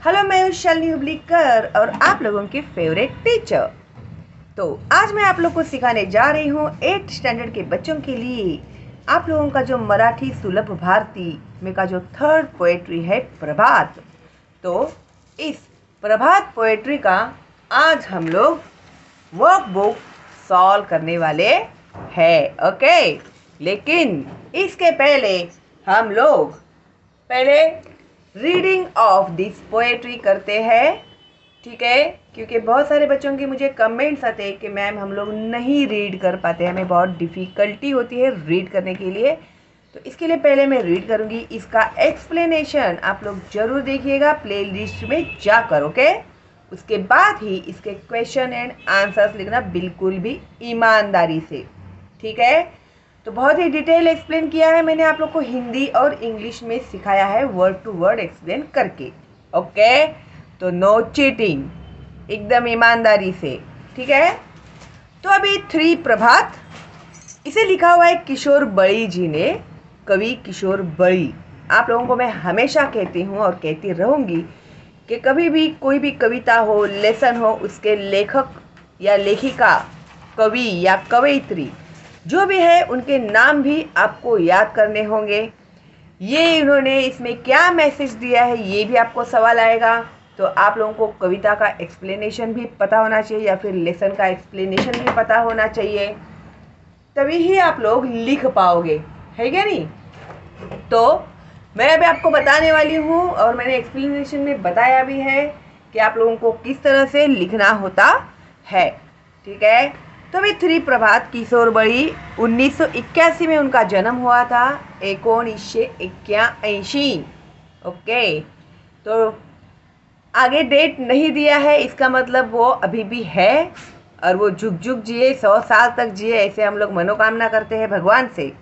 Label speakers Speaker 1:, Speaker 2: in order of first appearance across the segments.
Speaker 1: Hello, मैं हूँ शालिनी हुबलीकर और आप लोगों की फेवरेट टीचर। तो आज मैं आप लोग को सिखाने जा रही हूँ 8th स्टैंडर्ड के बच्चों के लिए आप लोगों का जो मराठी सुलभ भारती में का जो थर्ड पोएट्री है प्रभात। तो इस प्रभात पोएट्री का आज हम लोग वर्कबुक सॉल्व करने वाले हैं। ओके, लेकिन इसके पहले हम लोग रीडिंग ऑफ दिस पोएट्री करते हैं, ठीक है? क्योंकि बहुत सारे बच्चों के मुझे कमेंट्स आते हैं कि मैम हम लोग नहीं रीड कर पाते, हमें बहुत डिफ़िकल्टी होती है रीड करने के लिए। तो इसके लिए पहले मैं रीड करूँगी, इसका एक्सप्लेनेशन आप लोग ज़रूर देखिएगा प्लेलिस्ट में जाकर। ओके, उसके बाद ही इसके क्वेश्चन एंड आंसर्स लिखना बिल्कुल भी ईमानदारी से, ठीक है? तो बहुत ही डिटेल एक्सप्लेन किया है मैंने, आप लोग को हिंदी और इंग्लिश में सिखाया है वर्ड टू वर्ड एक्सप्लेन करके। ओके, तो नो चीटिंग, एकदम ईमानदारी से, ठीक है? तो अभी 3 प्रभात इसे लिखा हुआ है किशोर बड़ी जी ने, कवि किशोर बड़ी। आप लोगों को मैं हमेशा कहती हूँ और कहती रहूँगी कि कभी भी कोई भी कविता हो, लेसन हो, उसके लेखक या लेखिका, कवि या कवयित्री जो भी है उनके नाम भी आपको याद करने होंगे। ये इन्होंने इसमें क्या मैसेज दिया है ये भी आपको सवाल आएगा। तो आप लोगों को कविता का एक्सप्लेनेशन भी पता होना चाहिए या फिर लेसन का एक्सप्लेनेशन भी पता होना चाहिए, तभी ही आप लोग लिख पाओगे, है क्या नहीं? तो मैं अभी आपको बताने वाली हूँ और मैंने एक्सप्लेनेशन में बताया भी है कि आप लोगों को किस तरह से लिखना होता है, ठीक है? तो अभी 3 प्रभात किशोर बड़ी 1981 में उनका जन्म हुआ था, 1981। ओके, तो आगे डेट नहीं दिया है, इसका मतलब वो अभी भी है और वो झुक झुक जिए, 100 साल तक जिए, ऐसे हम लोग मनोकामना करते हैं भगवान से।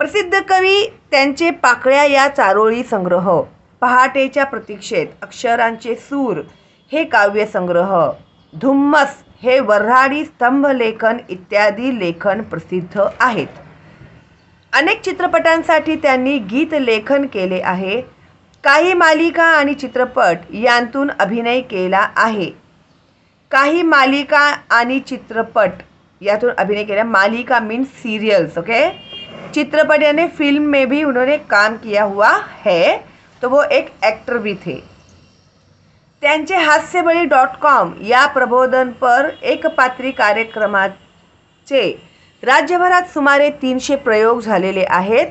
Speaker 1: प्रसिद्ध कवी त्यांचे पाकळ्या या चारोळी संग्रह, पहाटेच्या प्रतीक्षेत, अक्षरांचे सूर हे काव्यसंग्रह, धुम्मस हे वऱ्हाडी स्तंभलेखन इत्यादी लेखन प्रसिद्ध आहेत. अनेक चित्रपटांसाठी त्यांनी गीत लेखन केले आहे. काही मालिका आणि चित्रपट यांतून अभिनय केला आहे. काही मालिका आणि चित्रपट यातून अभिनय केला, मालिका मीन्स सीरियल्स, ओके? चित्रपट यानी फिल्म में भी उन्होंने काम किया हुआ है, तो वो एक एक्टर भी थे. त्यांचे हास्यबळी.com या प्रबोधनपर एकपात्री कार्यक्रमाचे राज्यभरात सुमारे 300 प्रयोग झालेले आहेत.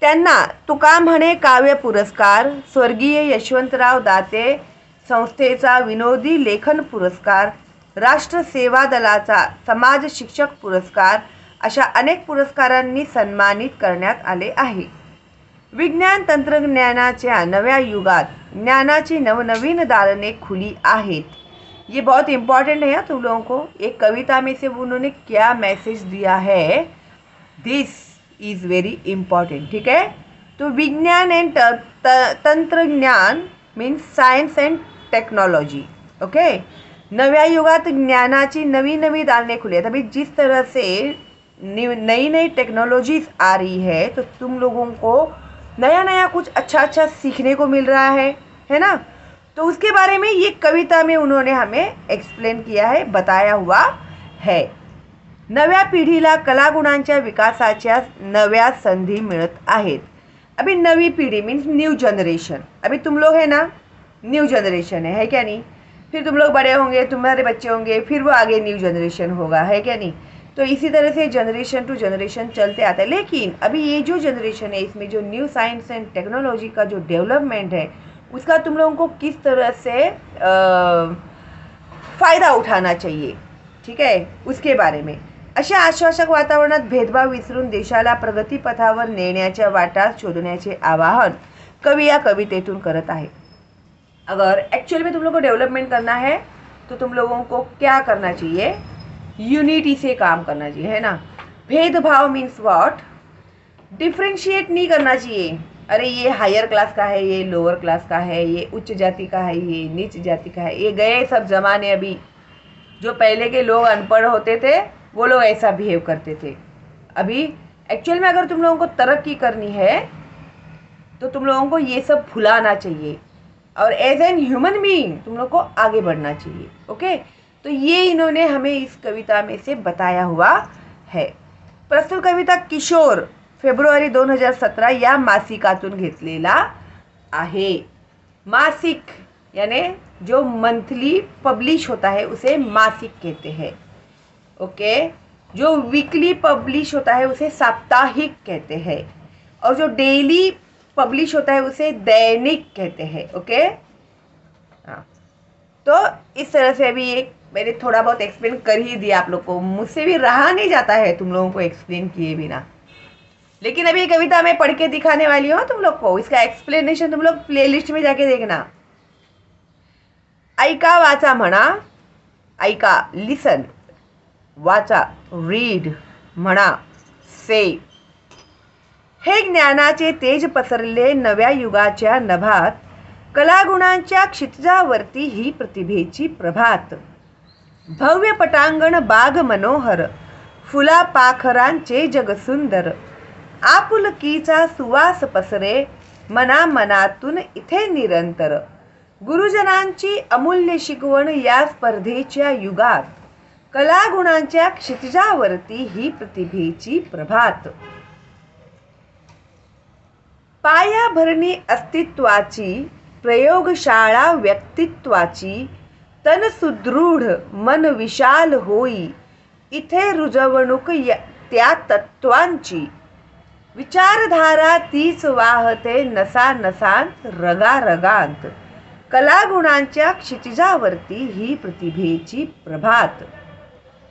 Speaker 1: त्यांना तुका म्हणे काव्य पुरस्कार, स्वर्गीय यशवंतराव दाते संस्थेचा विनोदी लेखन पुरस्कार, राष्ट्र सेवा दलाचा समाज शिक्षक पुरस्कार अशा अनेक पुरस्कारांनी सन्मानित करण्यात आले आहे. विज्ञान तंत्रज्ञानाच्या नव्या युगात ज्ञानाची नवनवीन दालने खुली आहेत. ये बहुत इम्पॉर्टेंट है तुम लोगों को. एक कविता में से उन्होंने क्या मैसेज दिया है, दिस इज़ वेरी इम्पॉर्टेंट, ठीक है? तो विज्ञान एंड तंत्रज्ञान means science and technology, okay? नव्या युगात ज्ञानाची नवी नवी दालने खुली हैं. अभी जिस तरह से नई नई टेक्नोलॉजीज आ रही है तो तुम लोगों को नया नया कुछ अच्छा अच्छा सीखने को मिल रहा है ना? तो उसके बारे में ये कविता में उन्होंने हमें एक्सप्लेन किया है, बताया हुआ है. नव्या पिढीला कलागुणांच्या विकासाच्या नव्या संधी मिळत आहेत. अभी नवी पीढ़ी मीन्स न्यू जनरेशन. अभी तुम लोग है ना, न्यू जनरेशन है क्या नहीं? फिर तुम लोग बड़े होंगे, तुम्हारे बच्चे होंगे, फिर वो आगे न्यू जनरेशन होगा, है क्या नहीं? तो इसी तरह से जनरेशन टू जनरेशन चलते आता है. लेकिन अभी ये जो जनरेशन है इसमें जो न्यू साइंस एंड टेक्नोलॉजी का जो डेवलपमेंट है उसका तुम लोगों को किस तरह से फ़ायदा उठाना चाहिए, ठीक है? उसके बारे में. अशा आश्वासक वातावरणात भेदभाव विसरून देशाला प्रगतीपथावर नेण्याच्या वाटा शोधण्याचे आवाहन कवि या कवितेतून करत आहे. अगर एक्चुअली में तुम लोगों को डेवलपमेंट करना है तो तुम लोगों को क्या करना चाहिए? यूनिटी से काम करना चाहिए, है ना? भेदभाव मीन्स व्हाट? डिफ्रेंशिएट नहीं करना चाहिए. अरे ये हायर क्लास का है, ये लोअर क्लास का है, ये उच्च जाति का है, ये नीच जाति का है. ये गए सब जमाने. अभी जो पहले के लोग अनपढ़ होते थे वो लोग ऐसा बिहेव करते थे. अभी एक्चुअल में अगर तुम लोगों को तरक्की करनी है तो तुम लोगों को ये सब भुलाना चाहिए. और एज एन ह्यूमन बीइंग तुम लोग को आगे बढ़ना चाहिए। ओके, तो ये इन्होंने हमें इस कविता में से बताया हुआ है। प्रस्तुत कविता किशोर फेब्रुवारी 2017 या मासिकातून घेतलेला आहे। मासिक यानी जो मंथली पब्लिश होता है उसे मासिक कहते हैं। ओके, जो वीकली पब्लिश होता है उसे साप्ताहिक कहते हैं, और जो डेली पब्लिश होता है उसे दैनिक कहते हैं। ओके, हाँ, तो इस तरह से अभी एक मैंने थोड़ा बहुत एक्सप्लेन कर ही दिया आप लोग को, मुझसे भी रहा नहीं जाता है तुम लोगों को एक्सप्लेन किए बिना। लेकिन अभी कविता मैं पढ़ के दिखाने वाली हूँ तुम लोग को, इसका एक्सप्लेनेशन तुम लोग प्लेलिस्ट में जाके देखना। ऐका वाचा म्हणा, ऐका लिसन, वाचा रीड, म्हणा से। हे ज्ञानाचे तेज पसरले नव्या युगाच्या नभात, कलागुणांच्या क्षितिजावरती ही प्रतिभेची प्रभात। भव्य पटांगण बाग मनोहर, फुला पाखरांचे जग सुंदर। आपुलकीचा सुवास पसरे मना मनातून इथे निरंतर। गुरुजनांची अमूल्य शिकवण या स्पर्धेच्या युगात, कलागुणांच्या क्षितिजावरती ही प्रतिभेची प्रभात। पायाभरणी अस्तित्वाची, प्रयोगशाळा व्यक्तित्वाची, तन सुदृढ मन विशाल होई, इथे रुजवणूक त्या तत्वांची। विचारधारा तीच वाहते नसा नसांत रगा रगांत, कलागुणांच्या क्षितिजावरती ही प्रतिभेची प्रभात।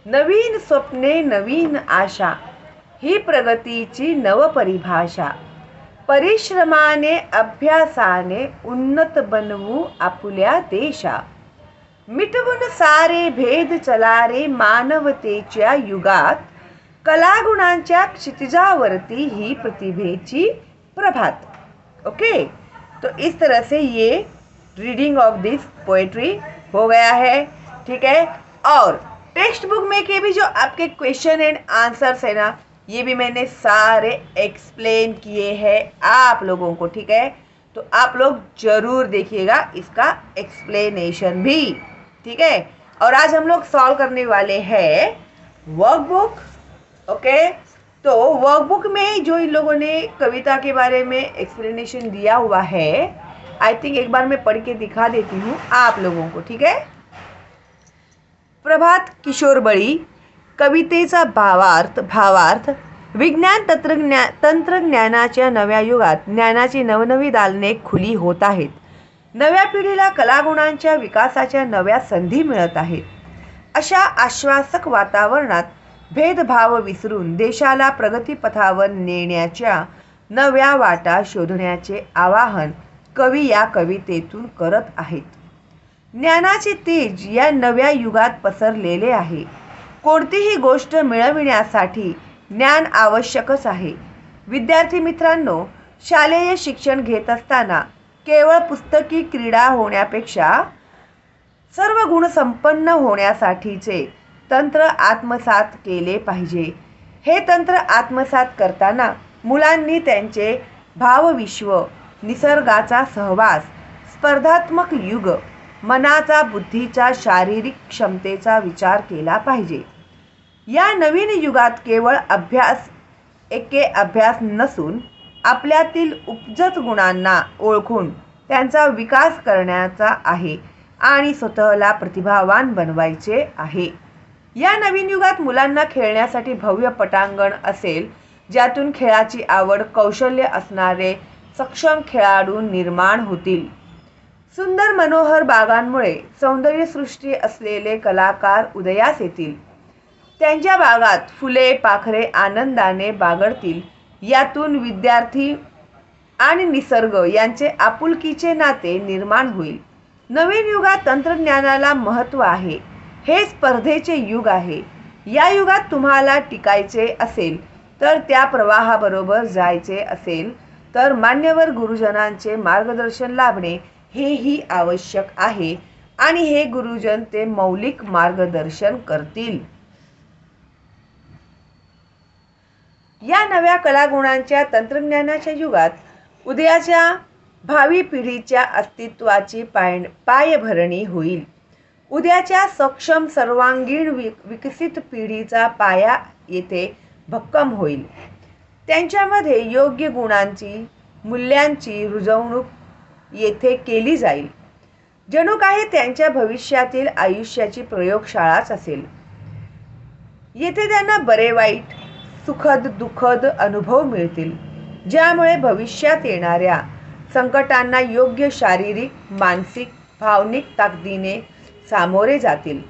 Speaker 1: नवीन स्वप्ने नवीन आशा, ही प्रगतीची नवपरिभाषा। परिश्रमाने अभ्यासाने उन्नत बनवू आपुल्या देशा। मिटवून सारे भेद चलारे मानवतेच्या युगात, कलागुणांच्या क्षितिजावरती ही प्रतिभेची प्रभात। ओके, तो इस तरह से ये रीडिंग ऑफ दिस पोएट्री हो गया है। ठीक है, और टेक्स्ट बुक में के भी जो आपके क्वेश्चन एंड आंसर्स है ना, ये भी मैंने सारे एक्सप्लेन किए हैं आप लोगों को। ठीक है, तो आप लोग जरूर देखिएगा इसका एक्सप्लेनेशन भी। ठीक है, और आज हम लोग सॉल्व करने वाले हैं वर्कबुक। ओके, तो वर्कबुक में जो इन लोगों ने कविता के बारे में एक्सप्लेनेशन दिया हुआ है, आई थिंक एक बार मैं पढ़ के दिखा देती हूँ आप लोगों को। ठीक है, प्रभात किशोर बळी, कवितेचा भावार्थ विज्ञान तंत्रज्ञानाच्या नव्या युगात ज्ञानाची नवनवी दालने खुली होत आहेत। नव्या पिढीला कलागुणांच्या विकासाच्या नव्या संधी मिळत आहेत। अशा आश्वासक वातावरणात भेदभाव विसरून देशाला प्रगतीपथावर नेण्याच्या नव्या वाटा शोधण्याचे आवाहन कवी या कवितेतून करत आहेत। ज्ञानाचे तेज या नव्या युगात पसरलेले आहे। कोणतीही गोष्ट मिळविण्यासाठी ज्ञान आवश्यकच आहे। विद्यार्थी मित्रांनो, शालेय शिक्षण घेत असताना केवळ पुस्तकी क्रीडा होण्यापेक्षा सर्व गुण संपन्न होण्यासाठीचे तंत्र आत्मसात केले पाहिजे। हे तंत्र आत्मसात करताना मुलांनी त्यांचे भावविश्व, निसर्गाचा सहवास, स्पर्धात्मक युग, मनाचा, बुद्धीचा, शारीरिक क्षमतेचा विचार केला पाहिजे। या नवीन युगात केवळ अभ्यास नसून आपल्यातील उपजत गुणांना ओळखून त्यांचा विकास करण्याचा आहे आणि स्वतःला प्रतिभावान बनवायचे आहे। या नवीन युगात मुलांना खेळण्यासाठी भव्य पटांगण असेल, ज्यातून खेळाची आवड, कौशल्य असणारे सक्षम खेळाडू निर्माण होतील। सुंदर मनोहर बागांमुळे सौंदर्यसृष्टी असलेले कलाकार उदयास येतील। त्यांच्या बागात फुले पाखरे आनंदाने बागडतील। यातून विद्यार्थी आणि निसर्ग यांचे आपुलकीचे नाते निर्माण होईल। नवीन युगात तंत्रज्ञानाला महत्त्व आहे। हे स्पर्धेचे युग आहे। या युगात तुम्हाला टिकायचे असेल तर, त्या प्रवाहाबरोबर जायचे असेल तर मान्यवर गुरुजनांचे मार्गदर्शन लाभणे हेही आवश्यक आहे, आणि हे गुरुजन ते मौलिक मार्गदर्शन करतील। या नव्या कलागुणांच्या तंत्रज्ञानाच्या युगात उदयाच्या भावी पिढीच्या अस्तित्वाची पायभरणी होईल. उद्याच्या सक्षम सर्वांगीण विकसित पिढीचा पाया येथे भक्कम होईल. त्यांच्यामध्ये योग्य गुणांची मूल्यांची रुजवणूक येथे केली जाईल. जणू काही त्यांच्या भविष्यातील आयुष्याची प्रयोगशाळाच असेल. येथे त्यांना बरे वाईट सुखद दुःखद अनुभव मिळतील, ज्यामुळे भविष्यात येणाऱ्या संकटांना योग्य शारीरिक मानसिक भावनिक ताकदीने सामोरे जातील.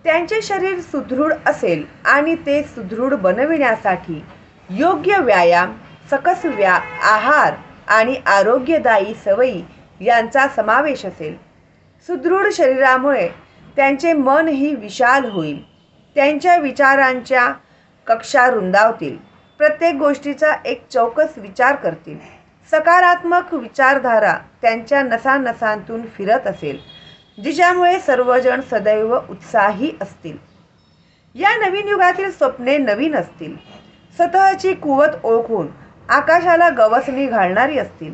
Speaker 1: त्यांचे शरीर सुदृढ असेल आणि ते सुदृढ बनविण्यासाठी योग्य व्यायाम सकस आहार आणि आरोग्यदायी सवयी यांचा समावेश असेल. सुदृढ शरीरामुळे त्यांचे मनही विशाल होईल. त्यांच्या विचारांच्या कक्षा रुंदावतील. प्रत्येक गोष्टीचा एक चौकस विचार करतील. सकारात्मक विचारधारा त्यांच्या नसानसांतून फिरत असेल, जिच्यामुळे सर्वजण सदैव उत्साही असतील. या नवीन युगातील स्वप्ने नवीन असतील. स्वतःची कुवत ओळखून आकाशाला गवसणी घालणारी असतील.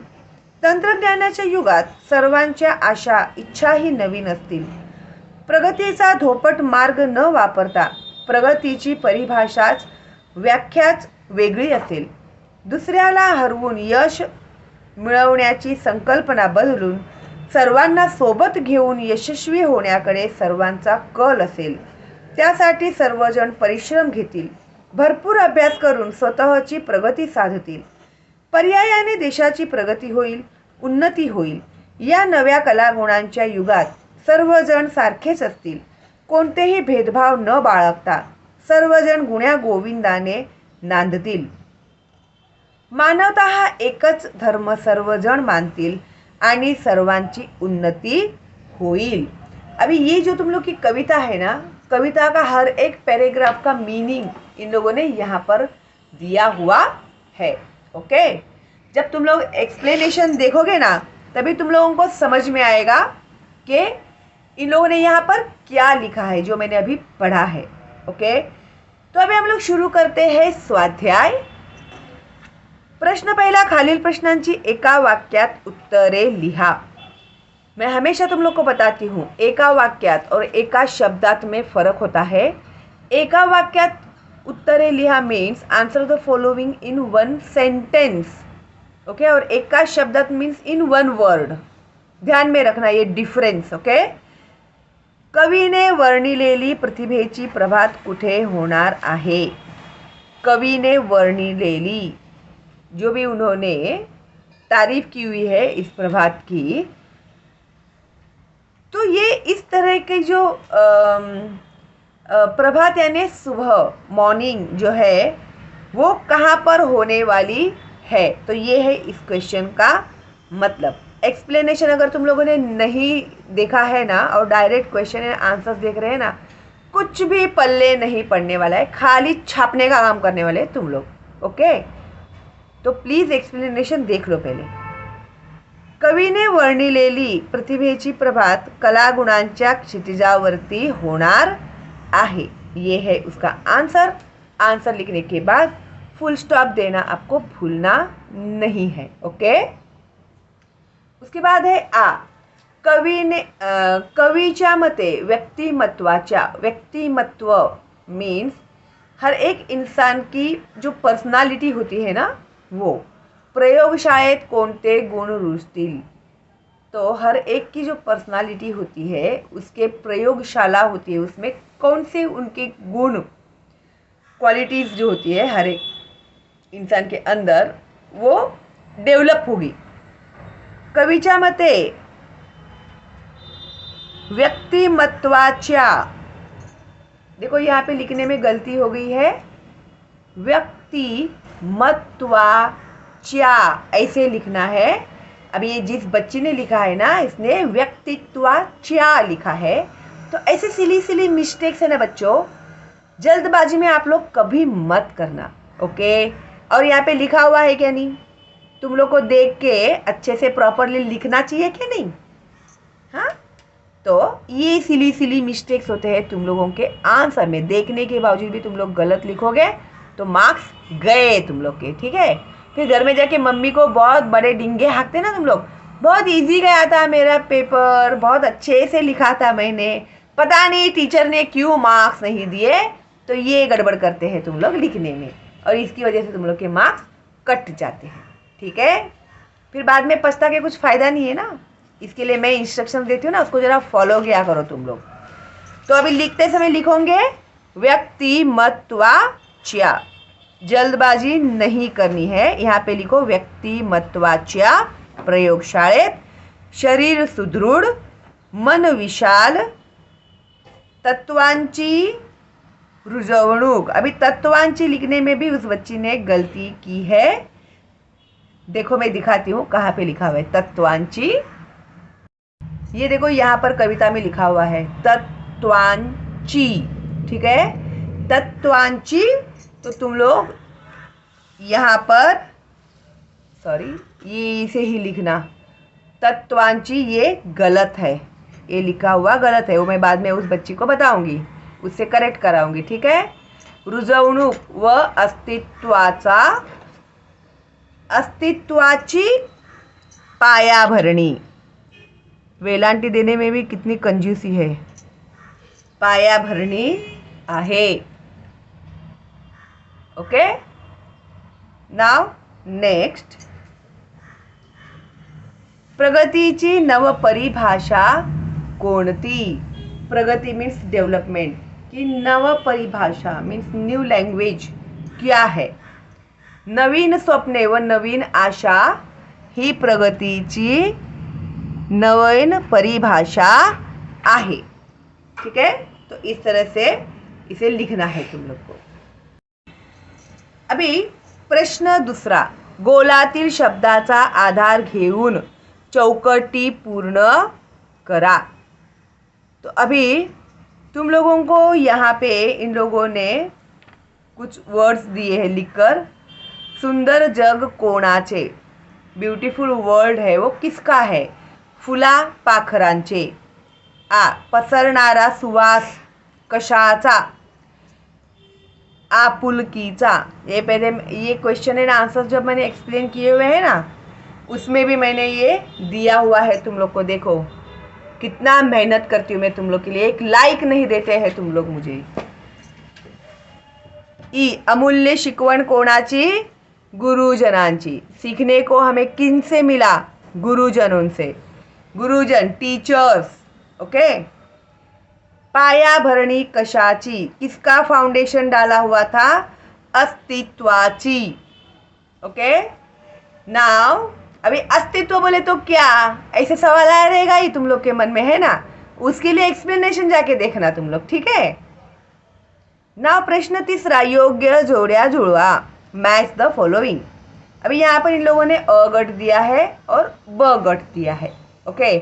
Speaker 1: तंत्रज्ञानाच्या युगात सर्वांच्या आशा इच्छाही नवीन असतील. प्रगतीचा धोपट मार्ग न वापरता प्रगतीची परिभाषाच व्याख्याच वेगळी असेल. दुसऱ्याला हरवून यश मिळवण्याची संकल्पना बदलून सर्वांना सोबत घेऊन यशस्वी होण्याकडे सर्वांचा कल असेल. त्यासाठी सर्वजण परिश्रम घेतील. भरपूर अभ्यास करून स्वतःची प्रगती साधतील. पर्यायाने देशाची प्रगती होईल, उन्नती होईल. या नव्या कलागुणांच्या युगात सर्वजण सारखेच असतील. कोणतेही भेदभाव न बाळगता सर्वजण गुण्या गोविंदाने नांदतील. मानवता हा एकच धर्म सर्वजण मानतील आणि सर्वांची उन्नती होईल. अभी ये जो तुम लोग की कविता है ना, कविता का हर एक पैराग्राफ का मीनिंग इन लोगों ने यहाँ पर दिया हुआ है. ओके, जब तुम लोग एक्सप्लेनेशन देखोगे ना, तभी तुम लोगों को समझ में आएगा कि इन लोगों ने यहाँ पर क्या लिखा है, जो मैंने अभी पढ़ा है. ओके, तो अभी हम लोग शुरू करते हैं स्वाध्याय. प्रश्न पहिला, खालील प्रश्नांची एका वाक्यात उत्तरे लिहा. मैं हमेशा तुम लोग को बताती हूँ, एका वाक्यात और एका शब्दात में फ़र्क होता है. एका वाक्यात उत्तरे लिहा means answer the following in one sentence. Okay, और एका शब्दात मीन्स इन वन वर्ड. ध्यान में रखना ये डिफरेंस. ओके, कवीने वर्णिलेली प्रतिभेची प्रभात कुठे होणार आहे. कवीने वर्णिलेली, जो भी उन्होंने तारीफ की हुई है इस प्रभात की, तो ये इस तरह के जो प्रभात यानी सुबह मॉर्निंग जो है वो कहाँ पर होने वाली है. तो ये है इस क्वेश्चन का मतलब. एक्सप्लेनेशन अगर तुम लोगों ने नहीं देखा है ना और डायरेक्ट क्वेश्चन एंड आंसर्स देख रहे हैं ना, कुछ भी पल्ले नहीं पड़ने वाला है, खाली छापने का काम करने वाले तुम लोग. ओके, तो प्लीज एक्सप्लेनेशन देख लो पहले. कवीने वर्णिलेली प्रतिभेची प्रभात कलागुणांच्या क्षितिजावरती होणार आहे. ये है उसका आंसर. आंसर लिखने के बाद फुल स्टॉप देना आपको भूलना नहीं है. ओके, उसके बाद है आ. कवीच्या मते व्यक्तिमत्व मीन्स हर एक इंसान की जो पर्सनालिटी होती है ना, वो प्रयोगशाळेत कोणते गुण रुजतील. तो हर एक की जो पर्सनालिटी होती है, उसके प्रयोगशाला होती है, उसमें कौन से उनके गुण क्वालिटीज़ जो होती है हर एक इंसान के अंदर, वो डेवलप होगी. कवीच्या मते व्यक्तिमत्वाच्या, देखो यहाँ पे लिखने में गलती हो गई है, व्यक्तिमत्वाच्या ऐसे लिखना है. अभी ये जिस बच्ची ने लिखा है ना, इसने व्यक्तित्वाच्या लिखा है. तो ऐसे सिली मिस्टेक्स है ना बच्चों, जल्दबाजी में आप लोग कभी मत करना. ओके, और यहाँ पे लिखा हुआ है क्या नहीं, तुम लोग को देख के अच्छे से प्रॉपरली लिखना चाहिए क्या नहीं. हाँ, तो ये सिली मिस्टेक्स होते हैं तुम लोगों के आंसर में. देखने के बावजूद भी तुम लोग गलत लिखोगे तो मार्क्स गए तुम लोग के. ठीक है, फिर घर में जाके मम्मी को बहुत बड़े डिंगे हाँकते ना तुम लोग, बहुत इजी गया था मेरा पेपर, बहुत अच्छे से लिखा था मैंने, पता नहीं टीचर ने क्यों मार्क्स नहीं दिए। तो ये गड़बड़ करते हैं तुम लोग लिखने में, और इसकी वजह से तुम लोग के मार्क्स कट जाते हैं। ठीक है, फिर बाद में पछता के कुछ फ़ायदा नहीं है ना। इसके लिए मैं इंस्ट्रक्शन देती हूँ ना, उसको ज़रा फॉलो किया करो तुम लोग। तो अभी लिखते समय लिखोगे व्यक्तिमत्वाच्या, जल्दबाजी नहीं करनी है। यहाँ पे लिखो व्यक्तिमत्वाच्या प्रयोगशाळेत शरीर सुदृढ, मन विशाल, तत्वांची रुजवणूक। अभी तत्वांची लिखने में भी उस बच्ची ने गलती की है। देखो मैं दिखाती हूँ कहाँ पे लिखा हुआ है तत्वांची। ये देखो यहाँ पर कविता में लिखा हुआ है तत्वांची। ठीक है, तत्वांची। तो तुम लोग यहाँ पर ये इसे ही लिखना, तत्वांची ये गलत है, ये लिखा हुआ गलत है। वो मैं बाद में उस बच्ची को बताऊंगी, उससे करेक्ट कराऊंगी। ठीक है, रुजवणूक व अस्तित्वाची पायाभरणी। वेलांटी देने में भी कितनी कंजूसी है, पायाभरणी आहे। ओके, नाउ नेक्स्ट, प्रगतीची नवपरिभाषा कोणती? प्रगति मीन्स डेवलपमेंट की नवपरिभाषा मीन्स न्यू लँग्वेज क्या है? नवीन स्वप्ने व नवीन आशा ही प्रगतीची नवीन परिभाषा आहे। ठीक है, तो इस तरह से इसे लिखना है तुम लोग को। अभी प्रश्न दूसरा, गोलातील शब्दाचा आधार घेऊन चौकटी पूर्ण करा। तो अभी तुम लोगों को यहाँ पे इन लोगों ने कुछ वर्ड्स दिए हैं लिखकर। सुंदर जग कोणाचे, ब्यूटीफुल वर्ल्ड है वो किसका है? फुला पाखरांचे। पसरणारा सुवास कशाचा? आपुलकीचा। ये पहले ये क्वेश्चन एंड आंसर जब मैंने एक्सप्लेन किए हुए हैं ना, उसमें भी मैंने ये दिया हुआ है तुम लोग को। देखो कितना मेहनत करती हूँ मैं तुम लोग के लिए, एक लाइक नहीं देते हैं तुम लोग मुझे। अमूल्य शिकवण कोणाची? गुरुजनांची। सीखने को हमें किन से मिला? गुरुजनों से। गुरुजन टीचर्स। ओके, पायाभरणी कशाची? किसका फाउंडेशन डाला हुआ था? अस्तित्वाची। ओके, नाउ अभी अस्तित्व बोले तो क्या, ऐसे सवाल आया रहेगा ही तुम लोग के मन में, है ना? उसके लिए एक्सप्लेनेशन जाके देखना तुम लोग। ठीक है, नाउ प्रश्न तीसरा, योग्य जोड्या जुळवा, मैच द फॉलोइंग। अभी यहाँ पर इन लोगों ने अ गट दिया है और ब गट दिया है। ओके,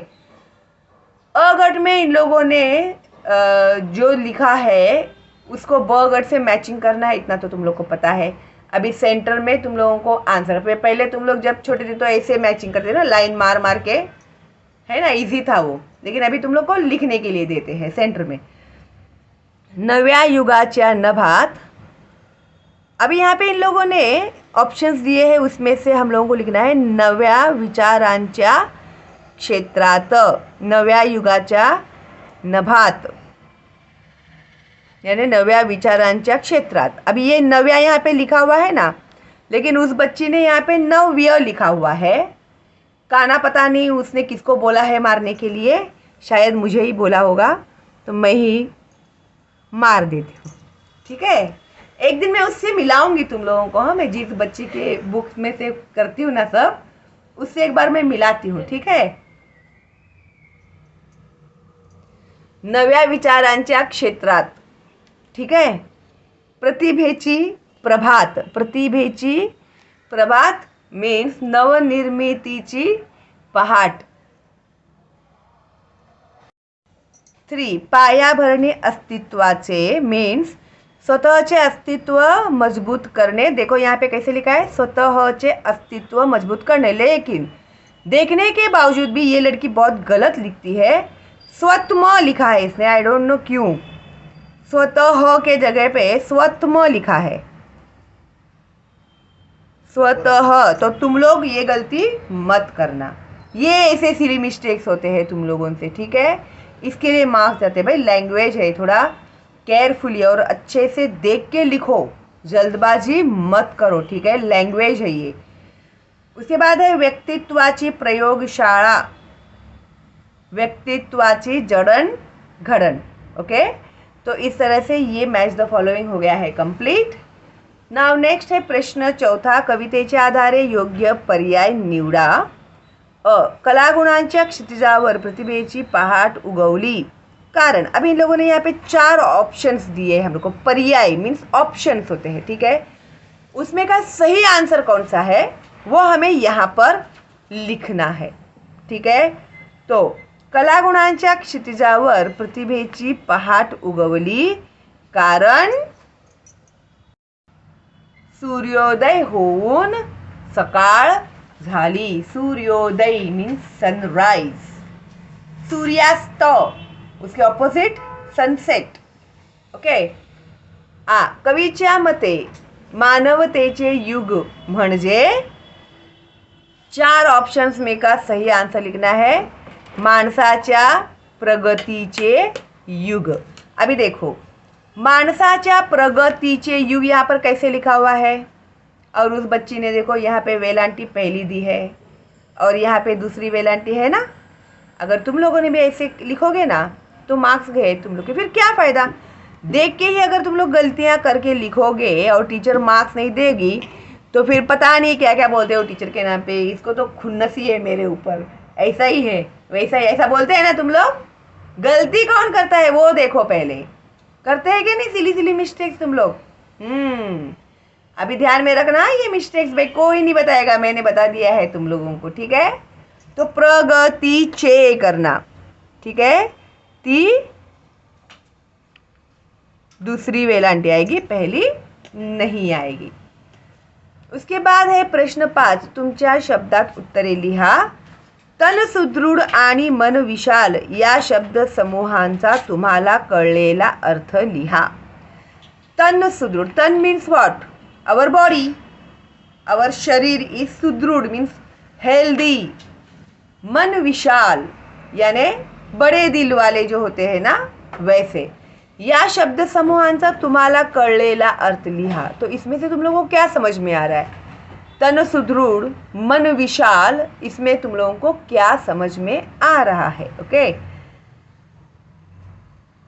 Speaker 1: अ गट में इन लोगों ने जो लिखा है उसको ब गट से मैचिंग करना है, इतना तो तुम लोग को पता है। अभी सेंटर में तुम लोगों को आंसर, पहले तुम लोग जब छोटे थे तो ऐसे मैचिंग करते थे ना, लाइन मार मार के, है ना, इजी था वो। लेकिन अभी तुम लोग को लिखने के लिए देते हैं सेंटर में। नव्या युगाच्या नभात। अभी यहाँ पे इन लोगों ने ऑप्शंस दिए हैं, उसमें से हम लोगों को लिखना है नव्या विचारांच्या क्षेत्रात, नव्या युगाच्या नभात, यानी नव्या विचारांच्या क्षेत्रात। अभी ये नव्या यहाँ पे लिखा हुआ है ना, लेकिन उस बच्ची ने यहाँ पे नव्य लिखा हुआ है। काना पता नहीं उसने किसको बोला है मारने के लिए, शायद मुझे ही बोला होगा, तो मैं ही मार देती हूँ। ठीक है, एक दिन मैं उससे मिलाऊंगी तुम लोगों को। हाँ, मैं जिस बच्ची के बुक्स में से करती हूँ ना सब, उससे एक बार मैं मिलाती हूँ। ठीक है, नव्या विचारांच्या क्षेत्रात। ठीक है, प्रतिभेची प्रभात, प्रतिभेची प्रभात मीन्स नवनिर्मितीची पहाट। 3 पायाभरणी अस्तित्वाचे मीन्स स्वतःचे अस्तित्व मजबूत करने। देखो यहाँ पे कैसे लिखा है, स्वतःचे अस्तित्व मजबूत करने। लेकिन देखने के बावजूद भी ये लड़की बहुत गलत लिखती है, स्वत्म लिखा है इसने, आई डोंट नो क्यों। स्वतः के जगह पे स्वत्म लिखा है, स्वतः, तो तुम लोग ये गलती मत करना। ये ऐसे सिली मिस्टेक्स होते हैं तुम लोगों से, ठीक है। इसके लिए मार्क्स जाते हैं। भाई लैंग्वेज है, थोड़ा केयरफुली और अच्छे से देख के लिखो, जल्दबाजी मत करो, ठीक है। लैंग्वेज है ये। उसके बाद है व्यक्तित्वाची प्रयोगशाळा, व्यक्तित्वाची जडण घडण। ओके, तो इस तरह से ये मैच द फॉलोइंग हो गया है कंप्लीट। नाव नेक्स्ट है प्रश्न चौथा, कवितेच्या आधारे योग्य पर्याय निवडा। कलागुणांच्या क्षितिजावर प्रतिभेची पहाट उगवली, कारण। अभी इन लोगों ने यहाँ पे 4 ऑप्शंस दिए हैं हम लोग को। पर्याय मीन्स ऑप्शंस होते हैं, ठीक है। उसमें का सही आंसर कौन सा है वो हमें यहाँ पर लिखना है, ठीक है। तो कलागुणांच्या क्षितिजावर प्रतिभेची पहाट उगवली, कारण सूर्योदय होऊन सकाळ झाली। सूर्योदय मीन्स सनराइज, सूर्यास्त उसके ऑपोजिट सनसेट। ओके। कवीच्या मते मानवतेचे युग म्हणजे, 4 ऑप्शंस में का सही आंसर लिखना है माणसाच्या प्रगतीचे युग। अभी देखो, माणसाच्या प्रगतीचे युग यहाँ पर कैसे लिखा हुआ है, और उस बच्ची ने देखो यहाँ पे वेलांटी पहली दी है और यहाँ पे दूसरी वेलांटी है ना। अगर तुम लोगों ने भी ऐसे लिखोगे ना तो मार्क्स गए तुम लोग के। फिर क्या फ़ायदा, देख के ही अगर तुम लोग गलतियाँ करके लिखोगे और टीचर मार्क्स नहीं देगी तो फिर पता नहीं क्या क्या बोलते हो टीचर के नाम पे, इसको तो खुन्नसी है मेरे ऊपर, ऐसा ही है वैसा ही, ऐसा बोलते हैं ना तुम लोग। गलती कौन करता है वो देखो पहले, करते हैं कि नहीं सिली सिली मिस्टेक्स तुम लोग। अभी ध्यान में रखना ये मिस्टेक्स भाई कोई नहीं बताएगा, मैंने बता दिया है तुम लोगों को, ठीक है। तो प्रगतीचे करना, ठीक है। ती दूसरी वेलांटी आएगी, पहली नहीं आएगी। उसके बाद है प्रश्न 5, तुमच्या शब्दात उत्तरे लिहा। तन सुदृढ आणि मन विशाल या शब्द समूहांचा तुम्हाला कळलेला अर्थ लिहा। तन सुदृढ, तन means what, our body, our शरीर इज सुदृढ़ मीन्स हेल्दी। मन विशाल यानी बड़े दिल वाले जो होते हैं ना वैसे। या शब्द समूहांचा तुम्हाला कळलेला अर्थ लिहा। तो इसमें से तुम लोगों को क्या समझ में आ रहा है, तन सुदृढ़ मन विशाल, इसमें तुम लोगों को क्या समझ में आ रहा है। ओके।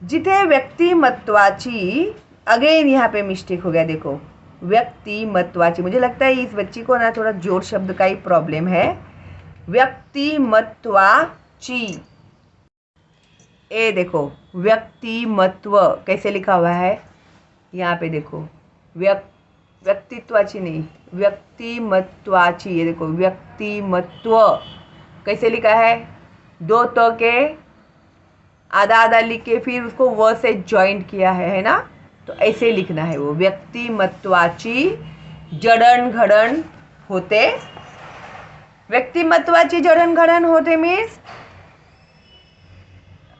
Speaker 1: जिथे व्यक्तिमत्वाची, अगेन यहाँ पे मिस्टेक हो गया, देखो व्यक्तिमत्वाची, मुझे लगता है इस बच्ची को ना थोड़ा जोड़ शब्द का ही प्रॉब्लम है। व्यक्तिमत्वाची, ए देखो व्यक्तिमत्व कैसे लिखा हुआ है यहाँ पे, देखो व्यक्तित्वाची नहीं, व्यक्तिमत्वाची, ये देखो व्यक्तिमत्व कैसे लिखा है, 2 त के आधा आधा लिख के फिर उसको व से जॉइंट किया है ना, तो ऐसे लिखना है वो। व्यक्तिमत्वाची जडणघडण होते, व्यक्तिमत्वाची जडणघडण होते मीन्स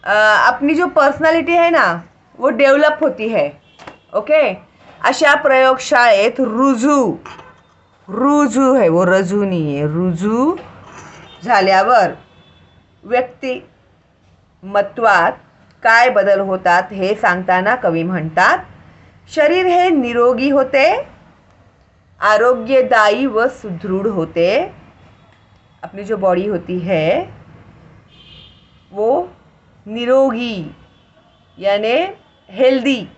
Speaker 1: अपनी जो पर्सनॅलिटी है ना वो डेव्हलप होती है। ओके। अशा प्रयोगशाळेत रुजू है वो, रजू नहीं है, रुजू झाल्यावर व्यक्तिमत्वात काय बदल होतात हे सांगताना कवी म्हणतात, शरीर हे निरोगी होते, आरोग्यदायी व सुदृढ़ होते। अपनी जो बॉडी होती है वो निरोगी यानी हेल्दी,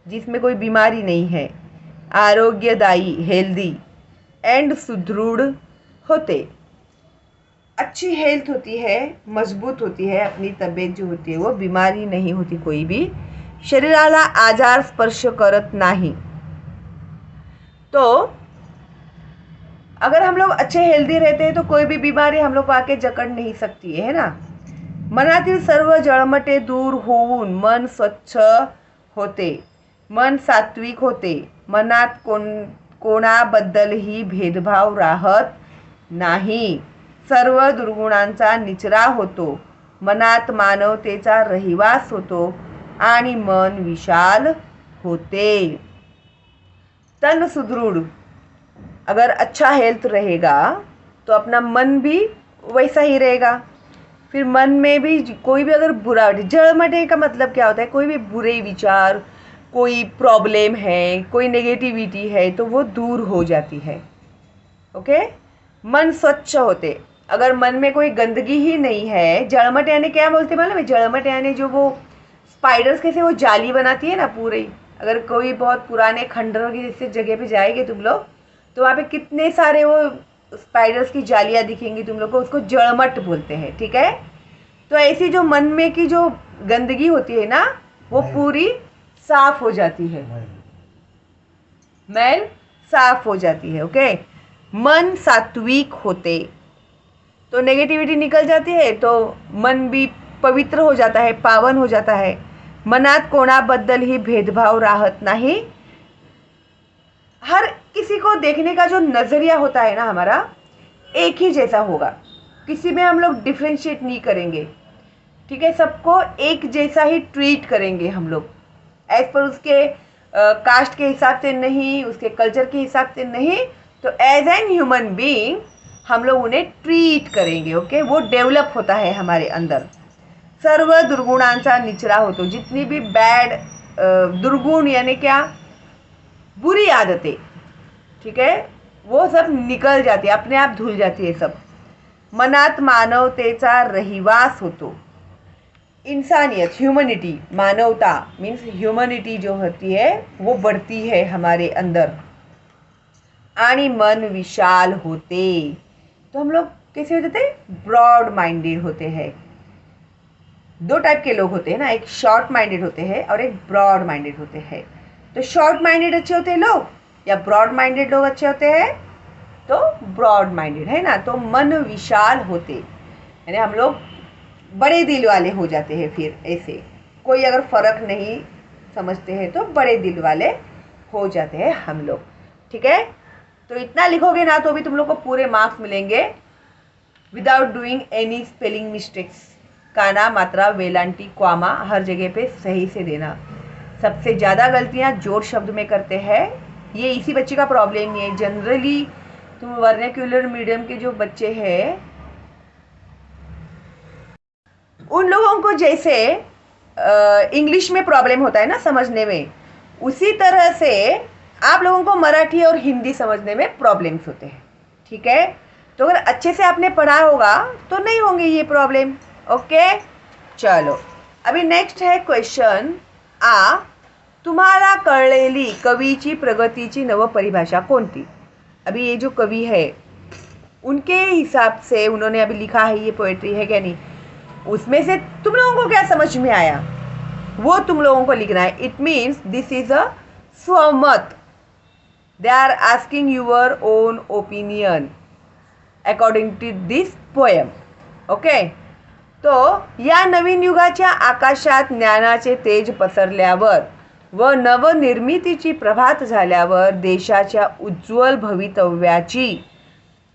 Speaker 1: जिसमें कोई बीमारी नहीं है, आरोग्यदायी हेल्दी, एंड सुदृढ़ होते, अच्छी हेल्थ होती है, मजबूत होती है, अपनी तब्येत जो होती है वो बीमारी नहीं होती, कोई भी शरीराला आजार स्पर्श करत नाही। तो अगर हम लोग अच्छे हेल्दी रहते हैं तो कोई भी बीमारी हम लोग को आके जकड़ नहीं सकती है ना। मनातील सर्व जळमटे दूर होऊन मन स्वच्छ होते, मन सात्विक होते, मनात कोणाबद्दलही भेदभाव राहत नाही, सर्व दुर्गुणांचा निचरा होतो, मनात मानवतेचा रहिवास होतो आणि मन विशाल होते। तन सुदृढ़ अगर अच्छा हेल्थ रहेगा तो अपना मन भी वैसा ही रहेगा। फिर मन में भी कोई भी अगर बुरा, जड़मटे का मतलब क्या होता है, कोई भी बुरे विचार, कोई प्रॉब्लम है, कोई नेगेटिविटी है तो वो दूर हो जाती है। ओके, मन स्वच्छ होते। अगर मन में कोई गंदगी ही नहीं है, जड़मट यानी क्या बोलते मालूम है? जड़मट यानी जो वो स्पाइडर्स कैसे वो जाली बनाती है ना पूरी, अगर कोई बहुत पुराने खंडरों की जैसे जगह पे जाएंगे तुम लोग तो वहाँ पे कितने सारे वो स्पाइडर्स की जालियाँ दिखेंगी तुम लोग को, उसको जड़मट बोलते हैं। ठीक है, तो ऐसी जो मन में की जो गंदगी होती है ना वो पूरी साफ हो जाती है, मैल साफ हो जाती है। ओके, मन सात्विक होते तो नेगेटिविटी निकल जाती है, तो मन भी पवित्र हो जाता है, पावन हो जाता है। मनात कोणाबद्दल ही भेदभाव राहत नाही। हर किसी को देखने का जो नजरिया होता है ना हमारा एक ही जैसा होगा, किसी में हम लोग डिफ्रेंशिएट नहीं करेंगे। ठीक है, सबको एक जैसा ही ट्रीट करेंगे हम लोग, एज पर उसके कास्ट के हिसाब से नहीं, उसके कल्चर के हिसाब से नहीं, तो एज एन ह्यूमन बीइंग हम लोग उन्हें ट्रीट करेंगे। ओके, वो डेवलप होता है हमारे अंदर। सर्व दुर्गुणांचा निचरा होतो, जितनी भी बैड दुर्गुण यानी क्या, बुरी आदतें, ठीक है, वो सब निकल जाती है, अपने आप धुल जाती है सब। मनात मानवतेचा रहिवास होतो, इंसानियत, ह्यूमनिटी, मानवता मीन्स ह्यूमनिटी जो होती है वो बढ़ती है हमारे अंदर। आणि मन विशाल होते, तो हम लोग कैसे हो जाते हैं? ब्रॉड माइंडेड होते हैं। दो टाइप के लोग होते हैं ना, एक शॉर्ट माइंडेड होते हैं और एक ब्रॉड माइंडेड होते हैं। तो शॉर्ट माइंडेड अच्छे होते हैं लोग या ब्रॉड माइंडेड लोग अच्छे होते हैं? तो ब्रॉड माइंडेड है ना। तो मन विशाल होते यानी हम लोग बड़े दिल वाले हो जाते हैं। फिर ऐसे कोई अगर फर्क नहीं समझते हैं तो बड़े दिल वाले हो जाते हैं हम लोग। ठीक है, तो इतना लिखोगे ना तो भी तुम लोग को पूरे मार्क्स मिलेंगे without doing any spelling mistakes. काना, मात्रा, वेलांटी, क्वामा हर जगह पे सही से देना। सबसे ज़्यादा गलतियाँ जोड़ शब्द में करते हैं, ये इसी बच्चे का प्रॉब्लम नहीं है। जनरली तुम वर्नाक्युलर मीडियम के जो बच्चे हैं उन लोगों को जैसे इंग्लिश में प्रॉब्लम होता है ना समझने में, उसी तरह से आप लोगों को मराठी और हिंदी समझने में प्रॉब्लम्स होते हैं। ठीक है, तो अगर अच्छे से आपने पढ़ा होगा तो नहीं होंगे ये प्रॉब्लम। ओके, चलो अभी नेक्स्ट है क्वेश्चन आ, तुम्हाला कळलेली कवीची प्रगतीची नवपरिभाषा कोणती? अभी ये जो कवि है उनके हिसाब से उन्होंने अभी लिखा है, ये पोएट्री है क्या नहीं, उसमें से तुम लोगों को क्या समझ में आया वो तुम लोगों को लिखना है। It means this is a स्वमत, they are asking your own opinion according to this poem. Okay, तो या नवीन युगाच्या आकाशात ज्ञानाचे तेज पसरल्यावर व नवनिर्मितीची प्रभात झाल्यावर देशाच्या उज्ज्वल भवितव्याची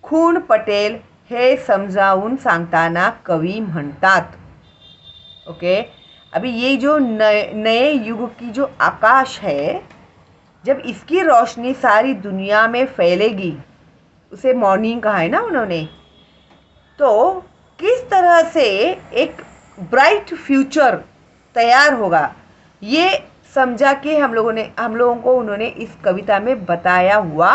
Speaker 1: खूण पटेल हे समजावून सांगताना कवि म्हणतात। ओके, अभी ये जो नए युग की जो आकाश है, जब इसकी रोशनी सारी दुनिया में फैलेगी, उसे मॉर्निंग कहा है ना उन्होंने, तो किस तरह से एक ब्राइट फ्यूचर तैयार होगा ये समझा के हम लोगों को उन्होंने इस कविता में बताया हुआ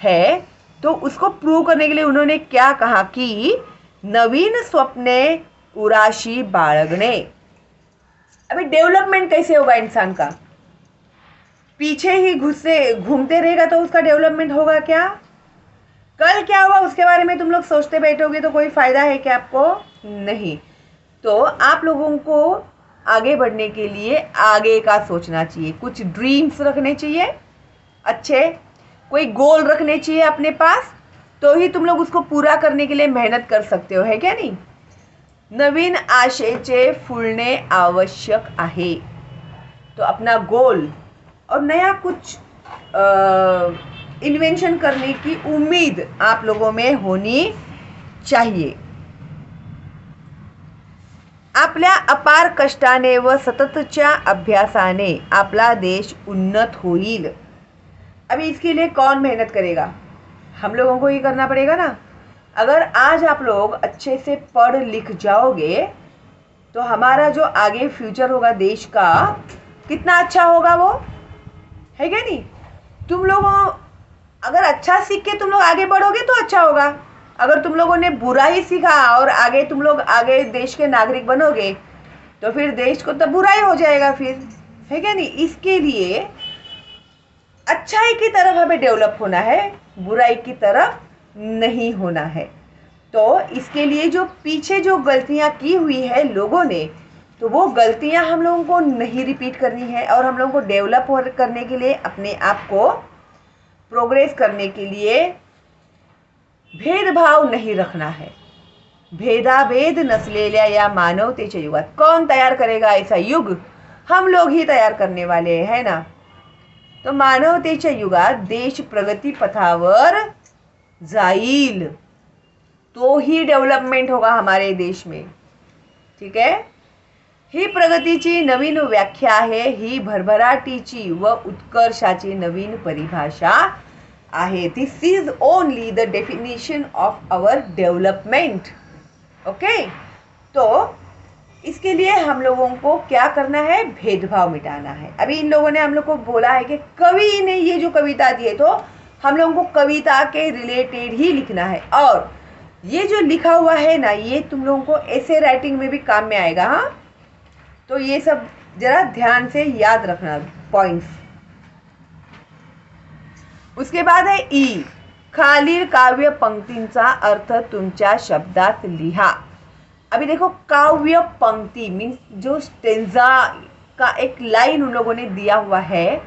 Speaker 1: है। तो उसको प्रूव करने के लिए उन्होंने क्या कहा कि नवीन स्वप्ने उराशी बाळगणे। अभी डेवलपमेंट कैसे होगा इंसान का? पीछे ही घूमते रहेगा तो उसका डेवलपमेंट होगा क्या? कल क्या हुआ उसके बारे में तुम लोग सोचते बैठोगे तो कोई फायदा है क्या आपको? नहीं। तो आप लोगों को आगे बढ़ने के लिए आगे का सोचना चाहिए, कुछ ड्रीम्स रखने चाहिए अच्छे, कोई गोल रखने चाहिए अपने पास, तो ही तुम लोग उसको पूरा करने के लिए मेहनत कर सकते हो, है क्या नहीं? नवीन आशेचे फुलणे आवश्यक आहे। तो अपना गोल और नया कुछ इन्वेंशन करने की उम्मीद आप लोगों में होनी चाहिए। आपल्या अपार कष्टाने व सततच्या अभ्यासाने आपला देश उन्नत होईल। अभी इसके लिए कौन मेहनत करेगा? हम लोगों को ही करना पड़ेगा ना। अगर आज आप लोग अच्छे से पढ़ लिख जाओगे तो हमारा जो आगे फ्यूचर होगा देश का कितना अच्छा होगा, वो है क्या नहीं। तुम लोगों अगर अच्छा सीख के तुम लोग आगे बढ़ोगे तो अच्छा होगा। अगर तुम लोगों ने बुरा ही सीखा और आगे तुम लोग आगे देश के नागरिक बनोगे तो फिर देश को तो बुरा ही हो जाएगा फिर, है क्या नहीं। इसके लिए अच्छाई की तरफ हमें डेवलप होना है, बुराई की तरफ नहीं होना है। तो इसके लिए जो पीछे जो गलतियां की हुई है लोगों ने, तो वो गलतियां हम लोगों को नहीं रिपीट करनी है और हम लोगों को डेवलप करने के लिए, अपने आप को प्रोग्रेस करने के लिए भेदभाव नहीं रखना है। भेदाभेद नसलेल्या या मानवतेच्या युगात कौन तैयार करेगा ऐसा युग? हम लोग ही तैयार करने वाले हैं ना। तो मानवतेच्या युगात देश प्रगती पथावर जाईल, तो ही डेव्हलपमेंट होगा हमारे देश में, ठीक आहे। ही प्रगतीची नवीन व्याख्या आहे, ही भरभराटीची व उत्कर्षाची नवीन परिभाषा आहे। This is only the definition of our development, okay. तो इसके लिए हम लोगों को क्या करना है? भेदभाव मिटाना है। अभी इन लोगों ने हम लोग को बोला है कि कवि ने ये जो कविता दी है तो हम लोगों को कविता के रिलेटेड ही लिखना है, और ये जो लिखा हुआ है ना, ये तुम लोगों को ऐसे राइटिंग में भी काम में आएगा। हाँ, तो ये सब जरा ध्यान से याद रखना पॉइंट्स। उसके बाद है ई, खालील काव्य पंक्तींचा अर्थ तुमच्या शब्दात लिहा। अभी देखो, काव्य पंक्ति मीन्स जो स्टेंजा का एक लाइन उन लोगों ने दिया हुआ है,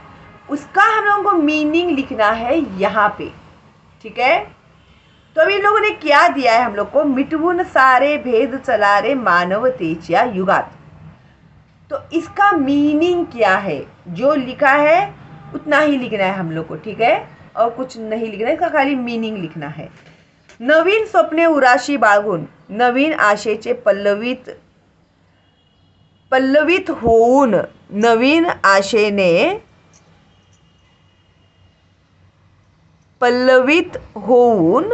Speaker 1: उसका हम लोगों को मीनिंग लिखना है यहाँ पे, ठीक है। तो अभी इन लोगों ने क्या दिया है हम लोग को? मिटवून सारे भेद चला रे मानवतेच्या युगात। तो इसका मीनिंग क्या है? जो लिखा है उतना ही लिखना है हम लोग को, ठीक है, और कुछ नहीं लिखना है, इसका खाली मीनिंग लिखना है। नवीन स्वप्ने उराशी बाळगून नवीन आशेचे पल्लवित होऊन, नवीन आशेने पल्लवित होऊन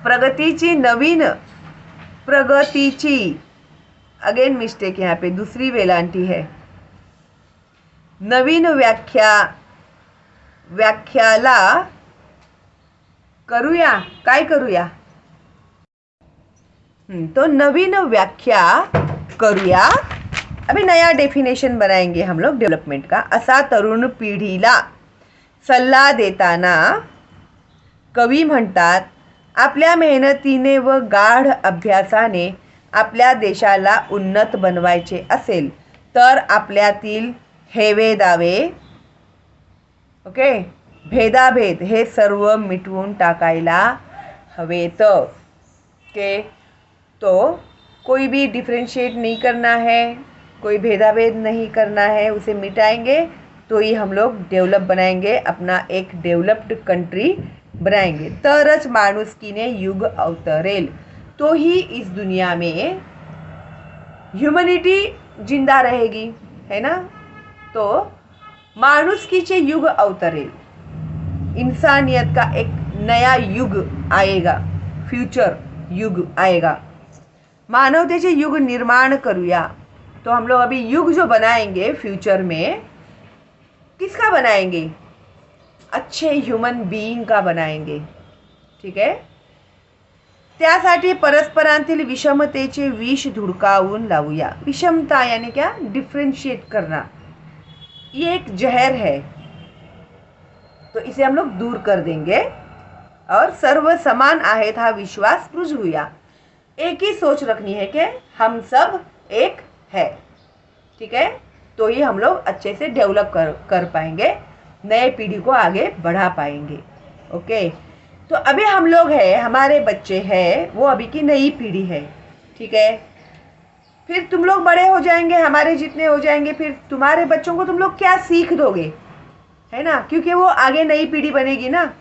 Speaker 1: प्रगतीची अगेन मिस्टेक यहाँ पे, दूसरी वेलांटी है। नवीन व्याख्याला करूया, काय करूया? तो नवीन व्याख्या करूया। अभी नया डेफिनेशन बनाएंगे हम लोग डेवलपमेंट का। असा तरुण पिढीला सल्ला देताना कवी म्हणतात, आपल्या मेहनतीने व गाढ अभ्यासाने आपल्या देशाला उन्नत बनवायचे असेल तर आपल्यातील हेवे दावे, ओके, भेदाभेद हे सर्व मिटवून टाकायला हवेत, ओके। तो कोई भी डिफ्रेंशिएट नहीं करना है, कोई भेदाभेद नहीं करना है, उसे मिटाएंगे तो ही हम लोग डेवलप बनाएंगे, अपना एक डेवलप्ड कंट्री बनाएंगे। तरच माणुसकीने युग अवतरेल, तो ही इस दुनिया में ह्यूमनिटी जिंदा रहेगी, है ना। तो माणुसकीचे युग अवतरेल, इंसानियत का एक नया युग आएगा, फ्यूचर युग आएगा। मानवतेचे युग निर्माण करूया। तो हम लोग अभी युग जो बनाएंगे फ्यूचर में, किसका बनाएंगे? अच्छे ह्यूमन बीइंग का बनाएंगे, ठीक है। त्यासाठी परस्परांतील विषमतेचे विष धुडकावून लावूया। विषमता यानी क्या? डिफ्रेंशिएट करना, ये एक जहर है, तो इसे हम लोग दूर कर देंगे और सर्व समान आहेत हा विश्वास रुजवूया। एक ही सोच रखनी है कि हम सब एक है, ठीक है। तो ये हम लोग अच्छे से डेवलप कर पाएंगे, नए पीढ़ी को आगे बढ़ा पाएंगे, ओके। तो अभी हम लोग हैं, हमारे बच्चे हैं, वो अभी की नई पीढ़ी है, ठीक है। फिर तुम लोग बड़े हो जाएंगे, हमारे जितने हो जाएंगे, फिर तुम्हारे बच्चों को तुम लोग क्या सीख दोगे, है ना, क्योंकि वो आगे नई पीढ़ी बनेगी ना।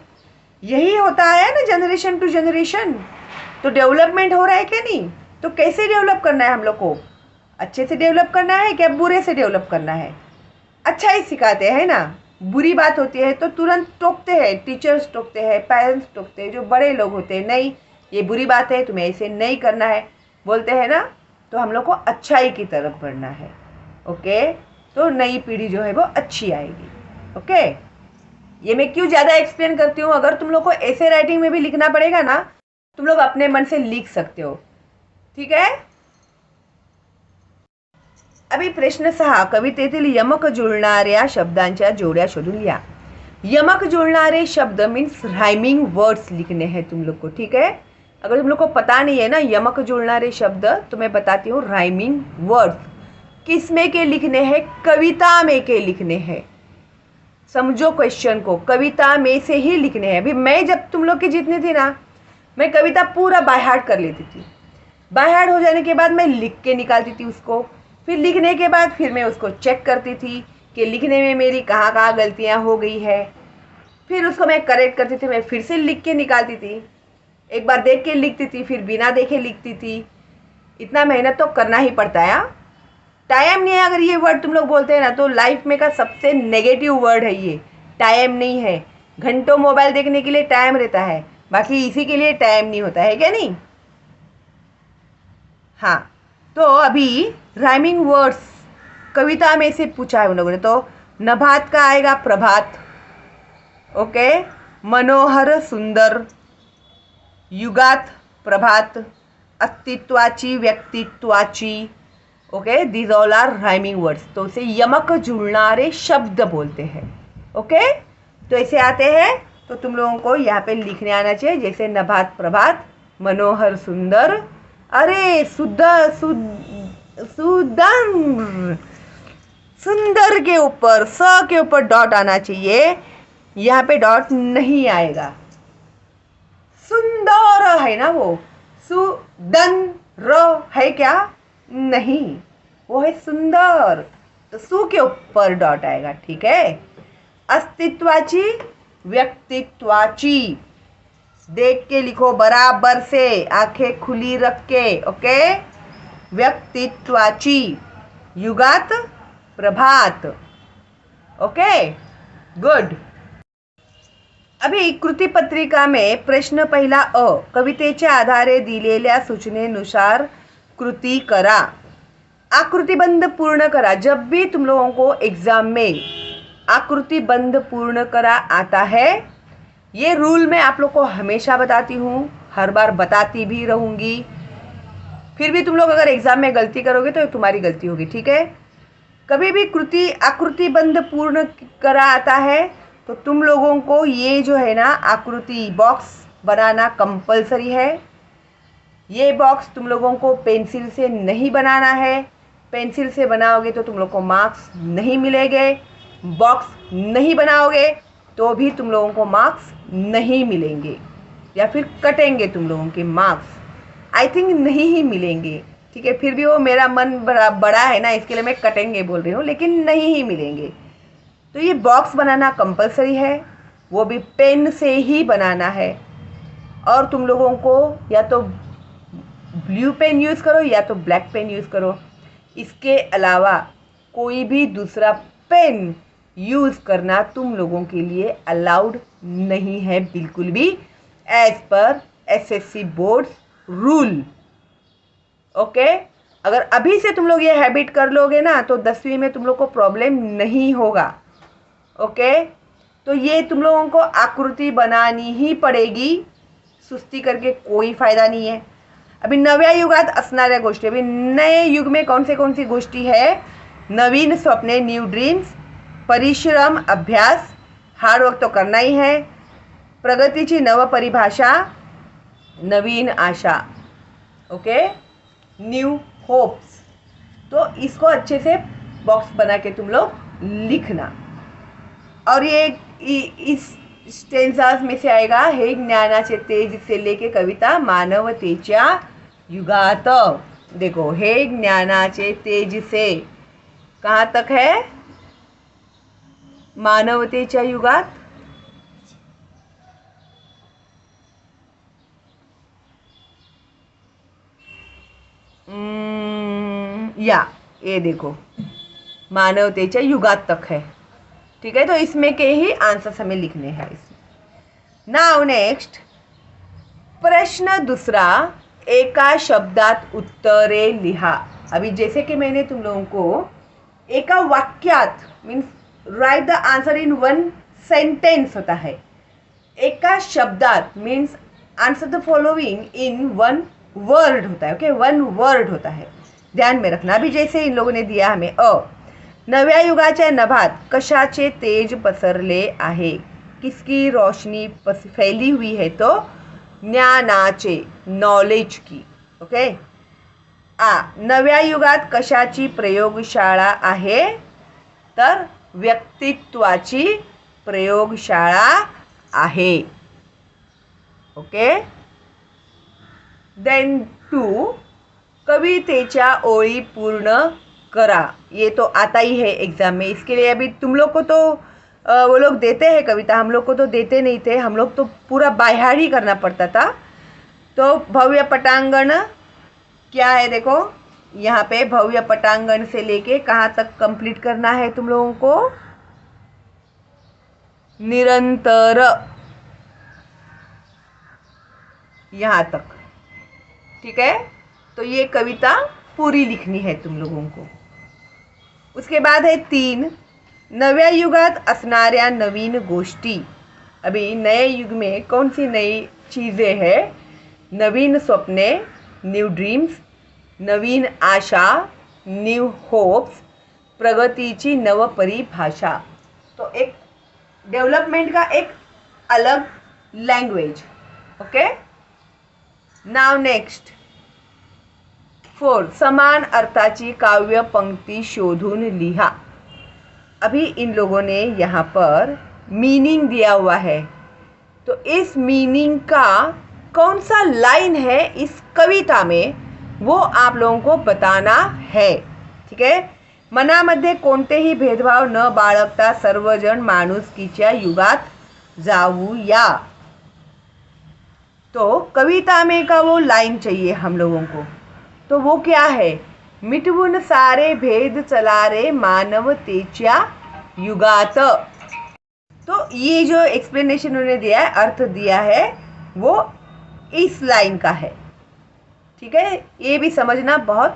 Speaker 1: यही होता है ना, जनरेशन टू जनरेशन। तो डेवलपमेंट हो रहा है क्या नहीं? तो कैसे डेवलप करना है हम लोग को? अच्छे से डेवलप करना है क्या बुरे से डेवलप करना है? अच्छा ही सिखाते हैं ना, बुरी बात होती है तो तुरंत टोकते हैं, टीचर्स टोकते हैं, पेरेंट्स टोकते हैं, जो बड़े लोग होते हैं, नहीं ये बुरी बात है, तुम्हें ऐसे नहीं करना है, बोलते हैं ना। तो हम लोग को अच्छाई की तरफ बढ़ना है। ओके, तो नई पीढ़ी जो है वो अच्छी आएगी। ओके, ये मैं क्यों ज़्यादा एक्सप्लेन करती हूँ, अगर तुम लोग को ऐसे राइटिंग में भी लिखना पड़ेगा ना, तुम लोग अपने मन से लिख सकते हो। ठीक है, अभी प्रश्न 6, कवितेतील यमक जुळणाऱ्या शब्दांच्या जोड्या शोधून लिहा। यमक जुळणारे शब्द मीन्स राइमिंग वर्ड्स लिखने हैं तुम लोग को। ठीक है, अगर तुम लोग को पता नहीं है ना यमक जुड़नारे शब्द, तो मैं बताती हूँ राइमिंग वर्ड्स किस में के लिखने हैं, कविता में के लिखने हैं। समझो क्वेश्चन को, कविता में से ही लिखने हैं। अभी मैं जब तुम लोग की जितनी थी ना, मैं कविता पूरा बाय हार्ट कर लेती थी। बाय हार्ट हो जाने के बाद मैं लिख के निकालती थी उसको, फिर लिखने के बाद फिर मैं उसको चेक करती थी कि लिखने में मेरी कहाँ कहाँ गलतियाँ हो गई है, फिर उसको मैं करेक्ट करती थी, मैं फिर से लिख के निकालती थी। एक बार देख के लिखती थी, फिर बिना देखे लिखती थी। इतना मेहनत तो करना ही पड़ता है। टाइम नहीं है, अगर ये वर्ड तुम लोग बोलते हैं ना, तो लाइफ में का सबसे नेगेटिव वर्ड है ये। टाइम नहीं है, घंटों मोबाइल देखने के लिए टाइम रहता है, बाकी इसी के लिए टाइम नहीं होता है, क्या नहीं? हाँ, तो अभी राइमिंग वर्ड्स कविता में से पूछा है उन लोगों ने, तो नभात का आएगा प्रभात। ओके, मनोहर सुंदर, युगात प्रभात, अस्तित्वाची व्यक्तित्वाची। Okay, these all are rhyming words, तो उसे यमक जुड़नारे शब्द बोलते हैं। ओके, तो ऐसे आते हैं, तो तुम लोगों को यहाँ पे लिखने आना चाहिए, जैसे नभात प्रभात, मनोहर सुंदर, अरे सुंदर, सुंदर के ऊपर स के ऊपर डॉट आना चाहिए, यहाँ पे डॉट नहीं आएगा। सुंदर है ना, वो सुदन है क्या? नहीं, वो है सुंदर, तो सु के ऊपर डॉट आएगा। ठीक है, अस्तित्वाची व्यक्तित्वाची, देख के लिखो बराबर से, आंखें खुली रख के। ओके, व्यक्तित्वाची, युगात प्रभात। Okay, good. अभी कृती पत्रिका में प्रश्न पहिला अ, कवितेच्या आधारे दिलेल्या सूचनेनुसार कृती करा। आकृतिबंध पूर्ण करा। जब भी तुम लोगों को एग्जाम में आकृतिबंध पूर्ण करा आता है, ये रूल मैं आप लोग को हमेशा बताती हूँ, हर बार बताती भी रहूँगी। फिर भी तुम लोग अगर एग्जाम में गलती करोगे तो तुम्हारी गलती होगी। ठीक है, कभी भी कृति आकृतिबंध पूर्ण करा आता है तो तुम लोगों को ये जो है ना आकृति बॉक्स बनाना कंपलसरी है। ये बॉक्स तुम लोगों को पेंसिल से नहीं बनाना है, पेंसिल से बनाओगे तो तुम लोग को मार्क्स नहीं मिलेंगे, बॉक्स नहीं बनाओगे तो भी तुम लोगों को मार्क्स नहीं मिलेंगे, या फिर कटेंगे तुम लोगों के मार्क्स। आई थिंक नहीं ही मिलेंगे। ठीक है, फिर भी वो मेरा मन बड़ा है ना, इसके लिए मैं कटेंगे बोल रही हूँ, लेकिन नहीं ही मिलेंगे। तो ये बॉक्स बनाना कंपलसरी है, वो भी पेन से ही बनाना है। और तुम लोगों को या तो ब्लू पेन यूज़ करो या तो ब्लैक पेन यूज़ करो, इसके अलावा कोई भी दूसरा पेन यूज़ करना तुम लोगों के लिए अलाउड नहीं है बिल्कुल भी, as per SSC board rule. Okay, अगर अभी से तुम लोग ये हैबिट कर लोगे ना तो 10वीं में तुम लोग को प्रॉब्लम नहीं होगा। ओके, तो ये तुम लोगों को आकृति बनानी ही पड़ेगी, सुस्ती करके कोई फायदा नहीं है। अभी नव्या युगात असणाऱ्या गोष्टी, अभी नए युग में कौन सी गोष्टी है? नवीन स्वप्ने, न्यू ड्रीम्स, परिश्रम, अभ्यास, हार्ड वर्क तो करना ही है, प्रगतीची नव परिभाषा, नवीन आशा। Okay, new hopes. तो इसको अच्छे से बॉक्स बना के तुम लोग लिखना। और ये इस स्टेंजाज में से आएगा, हे ज्ञानाचे तेज से लेके कविता मानवतेच्या युगात। देखो, हे ज्ञानाचे तेज से कहाँ तक है? मानवतेच्या युगात। या ये देखो, मानवतेच्या युगात तक है। ठीक है, तो इसमें के ही आंसर्स हमें लिखने हैं इसमें। नाउ नेक्स्ट प्रश्न दूसरा, एका शब्दात उत्तरे लिहा। अभी जैसे कि मैंने तुम लोगों को एका वाक्यात means right the answer in one sentence होता है, एका शब्दात means answer the following in one word होता है। ओके, वन वर्ड होता है, ध्यान में रखना। अभी जैसे इन लोगों ने दिया हमें नव्या युगाच्या नभात कशाचे तेज पसरले आहे, किसकी रोशनी फैली हुई है, तो ज्ञानाचे, नॉलेज की। ओके, नव्या युगात कशाची प्रयोगशाळा आहे, तर व्यक्तित्वाची प्रयोगशाळा आहे। ओके, देन 2 कवितेच्या ओळी पूर्ण करा। ये तो आता ही है एग्जाम में, इसके लिए अभी तुम लोग को तो वो लोग देते हैं कविता, हम लोग को तो देते नहीं थे, हम लोग तो पूरा बायहार ही करना पड़ता था। तो भव्य पटांगण क्या है, देखो यहाँ पे भव्य पटांगण से लेके कहाँ तक कंप्लीट करना है तुम लोगों को, निरंतर, यहाँ तक। ठीक है, तो ये कविता पूरी लिखनी है तुम लोगों को। उसके बाद है 3 नव्या युगात असणाऱ्या नवीन गोष्टी। अभी नए युग में कौन सी नई चीज़ें हैं, नवीन स्वप्ने, न्यू ड्रीम्स, नवीन आशा, न्यू होप्स, प्रगतीची नव परिभाषा। तो एक डेवलपमेंट का एक अलग लैंग्वेज। ओके, नाउ नेक्स्ट 4 समान अर्थाची काव्य पंक्ति शोधून लिहा। अभी इन लोगों ने यहाँ पर मीनिंग दिया हुआ है, तो इस मीनिंग का कौन सा लाइन है इस कविता में वो आप लोगों को बताना है। ठीक है, मनामध्ये कोणतेही भेदभाव न बाळगता सर्वजण माणुसकीच्या युगात जाऊया। तो कविता में का वो लाइन चाहिए हम लोगों को, तो वो क्या है, मिटवून सारे भेद चला रे मानवतेच्या युगात। तो ये जो एक्सप्लेनेशन उन्होंने दिया है, अर्थ दिया है, वो इस लाइन का है। ठीक है, ये भी समझना बहुत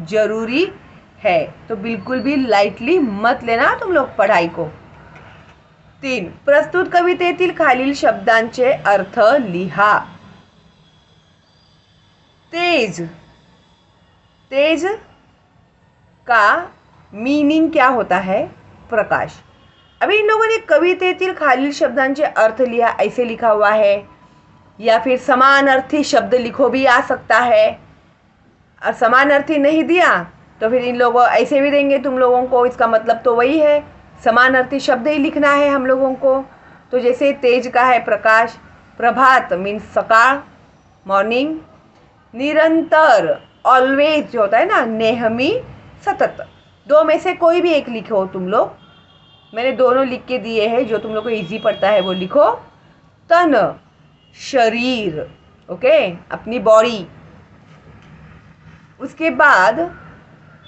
Speaker 1: जरूरी है, तो बिल्कुल भी लाइटली मत लेना तुम लोग पढ़ाई को। 3 प्रस्तुत कवितेतील खालील शब्दांचे अर्थ लिहा। तेज, तेज का मीनिंग क्या होता है, प्रकाश। अभी इन लोगों ने कवितेतील खालील शब्दांचे अर्थ लिहा, ऐसे लिखा हुआ है, या फिर समानार्थी शब्द लिखो भी आ सकता है, और समानार्थी नहीं दिया तो फिर इन लोगों ऐसे भी देंगे तुम लोगों को, इसका मतलब तो वही है, समानार्थी शब्द ही लिखना है हम लोगों को। तो जैसे तेज का है प्रकाश, प्रभात मीन्स सकाळ, मॉर्निंग, निरंतर ऑलवेज जो होता है ना, नेहमी, सतत। 2 में से कोई भी एक लिखो तुम लोग, मैंने दोनों लिख के दिए हैं, जो तुम लोग को इजी पड़ता है वो लिखो। तन, शरीर, ओके, अपनी बॉडी। उसके बाद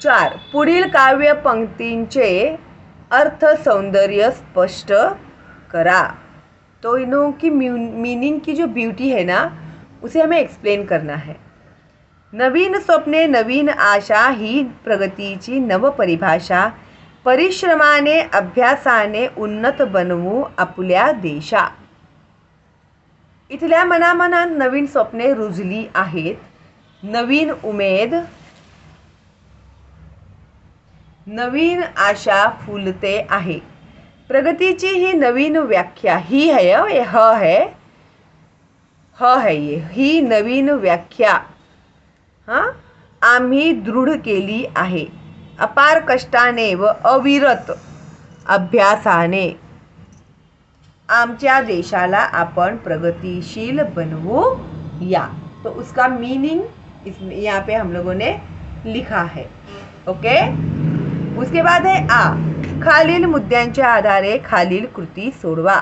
Speaker 1: 4 पुढील काव्य पंक्तींचे अर्थ सौंदर्य स्पष्ट करा। तो इन लोगों की मीनिंग की जो ब्यूटी है ना, उसे हमें एक्सप्लेन करना है। नवीन स्वप्ने, नवीन आशा ही प्रगतीची नव परिभाषा, परिश्रमाने अभ्यासाने उन्नत बनवू आपल्या देशा। इथल्या मनामनात नवीन स्वप्ने रुजली आहेत, नवीन उमेद, नवीन आशा फुलते आहे। प्रगतीची ही नवीन व्याख्या, ही है, ये है ये, ही नवीन व्याख्या आम्ही दृढ केली आहे, अपार कष्टाने व अविरत अभ्यासाने आमच्या देशाला आपण प्रगतिशील बनवू या। तो उसका मीनिंग इसमें यहाँ पे हम लोगों ने लिखा है। ओके, उसके बाद है खालील मुद्द्यांच्या आधारे खालील कृती सोडवा।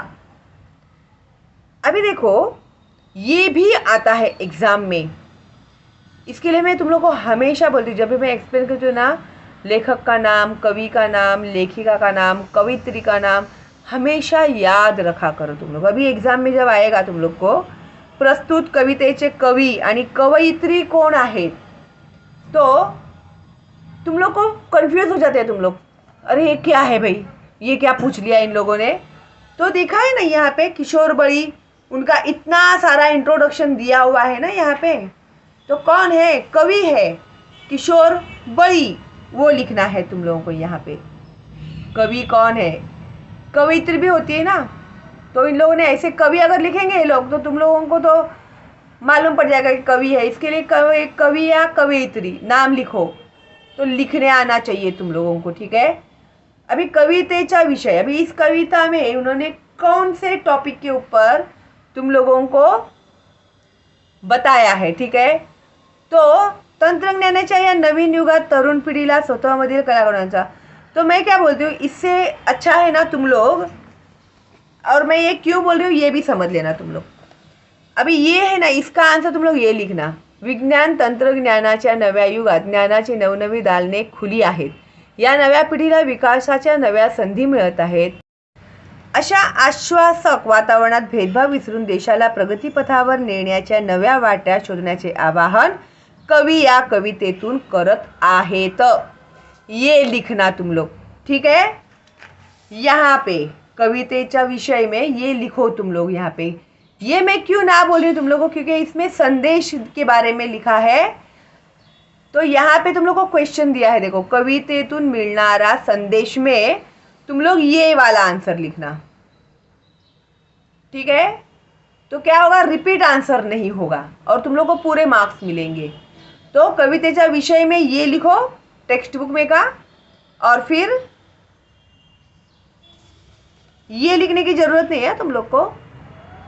Speaker 1: अभी देखो ये भी आता है एग्जाम में, इसके लिए मैं तुम लोग को हमेशा बोलती हूँ, जब भी मैं एक्सप्लेन करती हूँ ना, लेखक का नाम, कवि का नाम, लेखिका का नाम, कवित्री का नाम, हमेशा याद रखा करो तुम लोग। अभी एग्जाम में जब आएगा तुम लोग को प्रस्तुत कवितेचे कवी आणि कवयित्री कोण आहेत, तो तुम लोग को कंफ्यूज हो जाते हैं तुम लोग, अरे ये क्या है भाई, ये क्या पूछ लिया इन लोगों ने। तो देखा है ना यहाँ पे किशोर बड़ी, उनका इतना सारा इंट्रोडक्शन दिया हुआ है ना यहाँ पे। तो कौन है, कवि है किशोर बड़ी, वो लिखना है तुम लोगों को यहाँ पे। कवि कौन है, कवित्री भी होती है ना, तो इन लोगों ने ऐसे कवि अगर लिखेंगे ये लोग तो तुम लोगों को तो मालूम पड़ जाएगा कि कवि है। इसके लिए कवि या कवित्री नाम लिखो, तो लिखने आना चाहिए तुम लोगों को, ठीक है। अभी कवितेचा विषय, अभी इस कविता में उन्होंने कौन से टॉपिक के ऊपर तुम लोगों को बताया है, ठीक है। तो तंत्रज्ञानाच्या या नवीन युगात तरुण पिढीला स्वतःमधील कलागुणांचा, तो मैं क्या बोलती हूँ, इससे अच्छा है ना तुम लोग, और मैं ये क्यों बोल रही हूँ ये भी समझ लेना तुम लोग। अभी ये है ना, इसका आंसर तुम लोग ये लिखना, विज्ञान तंत्रज्ञानाच्या नव्या युगात ज्ञानाची नवनवी दालने खुली आहेत, या नव्या पिढीला विकासाच्या नव्या संधी मिळत आहेत। अशा आश्वासक वातावरणात भेदभाव विसरून देशाला प्रगतीपथावर नेण्याच्या नव्या वाट्या शोधण्याचे आवाहन कवी या कवितेतून करत आहेत। ये लिखना तुम लोग, ठीक है। यहाँ पे कवितेचा विषय में ये लिखो तुम लोग यहाँ पे। ये मैं क्यों ना बोल रही हूँ तुम लोगों को, क्योंकि इसमें संदेश के बारे में लिखा है। तो यहाँ पे तुम लोग को क्वेश्चन दिया है, देखो कवितेतून मिलनारा संदेश में तुम लोग ये वाला आंसर लिखना, ठीक है। तो क्या होगा, रिपीट आंसर नहीं होगा और तुम लोग को पूरे मार्क्स मिलेंगे। तो कवितेचा विषय में ये लिखो टेक्स्ट बुक में का, और फिर ये लिखने की जरूरत नहीं है तुम लोग को,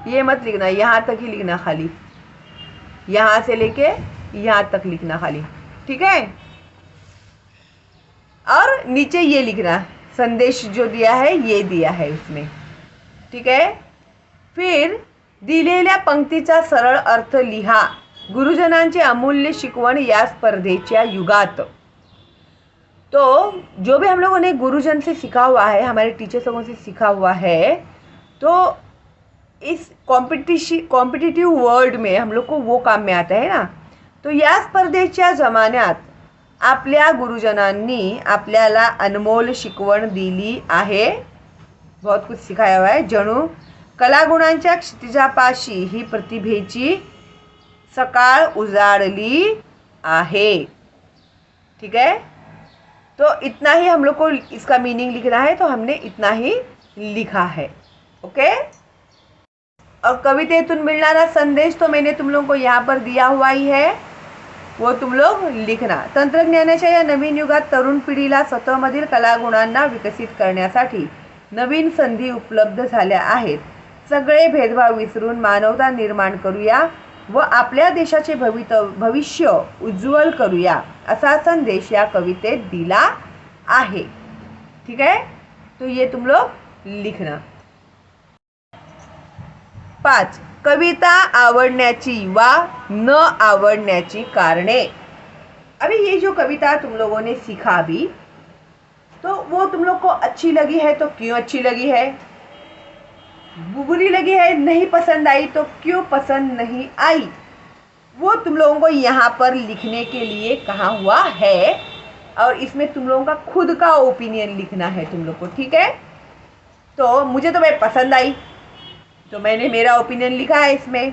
Speaker 1: ये मत लिखना, यहाँ तक ही लिखना खाली, यहाँ से लेके यहाँ तक लिखना खाली, ठीक है। और नीचे ये लिखना, संदेश जो दिया है ये दिया है उसमें, ठीक है। फिर दिलेल्या पंक्तीचा सरळ अर्थ लिहा, गुरुजनांची अमूल्य शिकवण या स्पर्धेच्या युगात। तो जो भी हम लोगों ने गुरुजन से सीखा हुआ है, हमारे टीचर्स लोगों से सीखा हुआ है, तो इस कॉम्पिटिटिव वर्ल्ड में हम लोग को वो काम में आता है ना। तो या स्पर्धेच्या जमान्यात आपल्या गुरुजनांनी आपल्याला अनमोल शिकवण दिली आहे, बहुत कुछ सिखाया हुआ है। जणू कलागुणांच्या क्षितिजापाशी ही प्रतिभेची सकाळ उजाडली आहे, ठीक है। तो इतना ही हम लोग को इसका मीनिंग लिखना है, तो हमने इतना ही लिखा है, ओके। और कवितेतून मिलनारा संदेश तो मैंने तुम लोगों को यहाँ पर दिया हुआ ही है, वो तुम लोग लिखना। तंत्रज्ञानाच्या या नवीन युगात तरुण पिढीला स्वतःमधील कलागुणांना विकसित करण्यासाठी नवीन संधी उपलब्ध झाल्या आहेत। सगळे भेदभाव विसरून मानवता निर्माण करूया व आपल्या देशाचे भविष्य उज्ज्वल करूया, असा संदेश या कवितेत दिला आहे, ठीक है। तो ये तुम लोग लिखना। 5. कविता आवडण्याची वा न आवडण्याची कारणे। अभी ये जो कविता तुम लोगों ने सीखा अभी, तो वो तुम लोग को अच्छी लगी है तो क्यों अच्छी लगी है, बुरी लगी है, नहीं पसंद आई तो क्यों पसंद नहीं आई, वो तुम लोगों को यहाँ पर लिखने के लिए कहा हुआ है। और इसमें तुम लोगों का खुद का ओपिनियन लिखना है तुम लोग को, ठीक है। तो मुझे तो भाई पसंद आई, तो मैंने मेरा ओपिनियन लिखा है इसमें।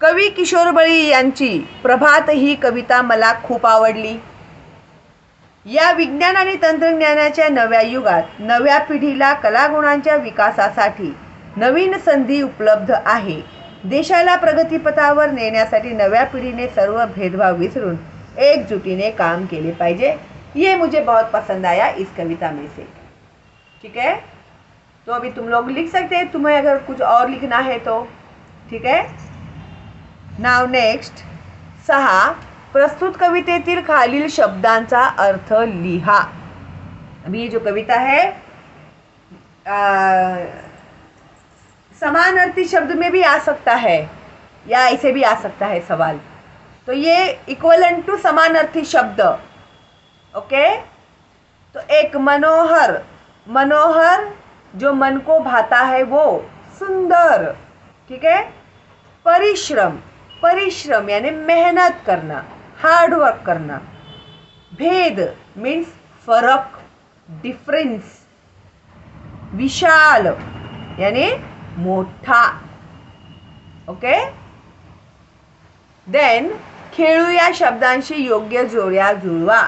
Speaker 1: कवी किशोर बळी यांची प्रभात ही कविता मला खूप आवडली। या विज्ञान आणि तंत्रज्ञानाच्या नव्या युगात नव्या पिढीला कलागुणांच्या विकासासाठी नवीन संधी उपलब्ध आहे। देशाला प्रगतीपथावर नेण्यासाठी नव्या पिढीने सर्व भेदभाव विसरून एकजुटीने काम केले पाहिजे। ये मुझे बहुत पसंद आया इस कविता में से, ठीक है। तो अभी तुम लोग लिख सकते हैं, तुम्हें अगर कुछ और लिखना है तो, ठीक है। Now next 6. प्रस्तुत कवितेतील खालील शब्दांचा अर्थ लिहा। अभी ये जो कविता है समानार्थी शब्द में भी आ सकता है या ऐसे भी आ सकता है सवाल, तो ये इक्वलेंट टू समानार्थी शब्द, ओके। तो एक मनोहर, मनोहर जो मन को भाता है वो सुंदर, ठीक है। परिश्रम, परिश्रम यानी मेहनत करना, हार्ड वर्क करना। भेद मीन्स फरक, डिफरेंस। विशाल यानी मोठा, ओके। देन खेळूया शब्दांशी योग्य जोड्या जुळवा।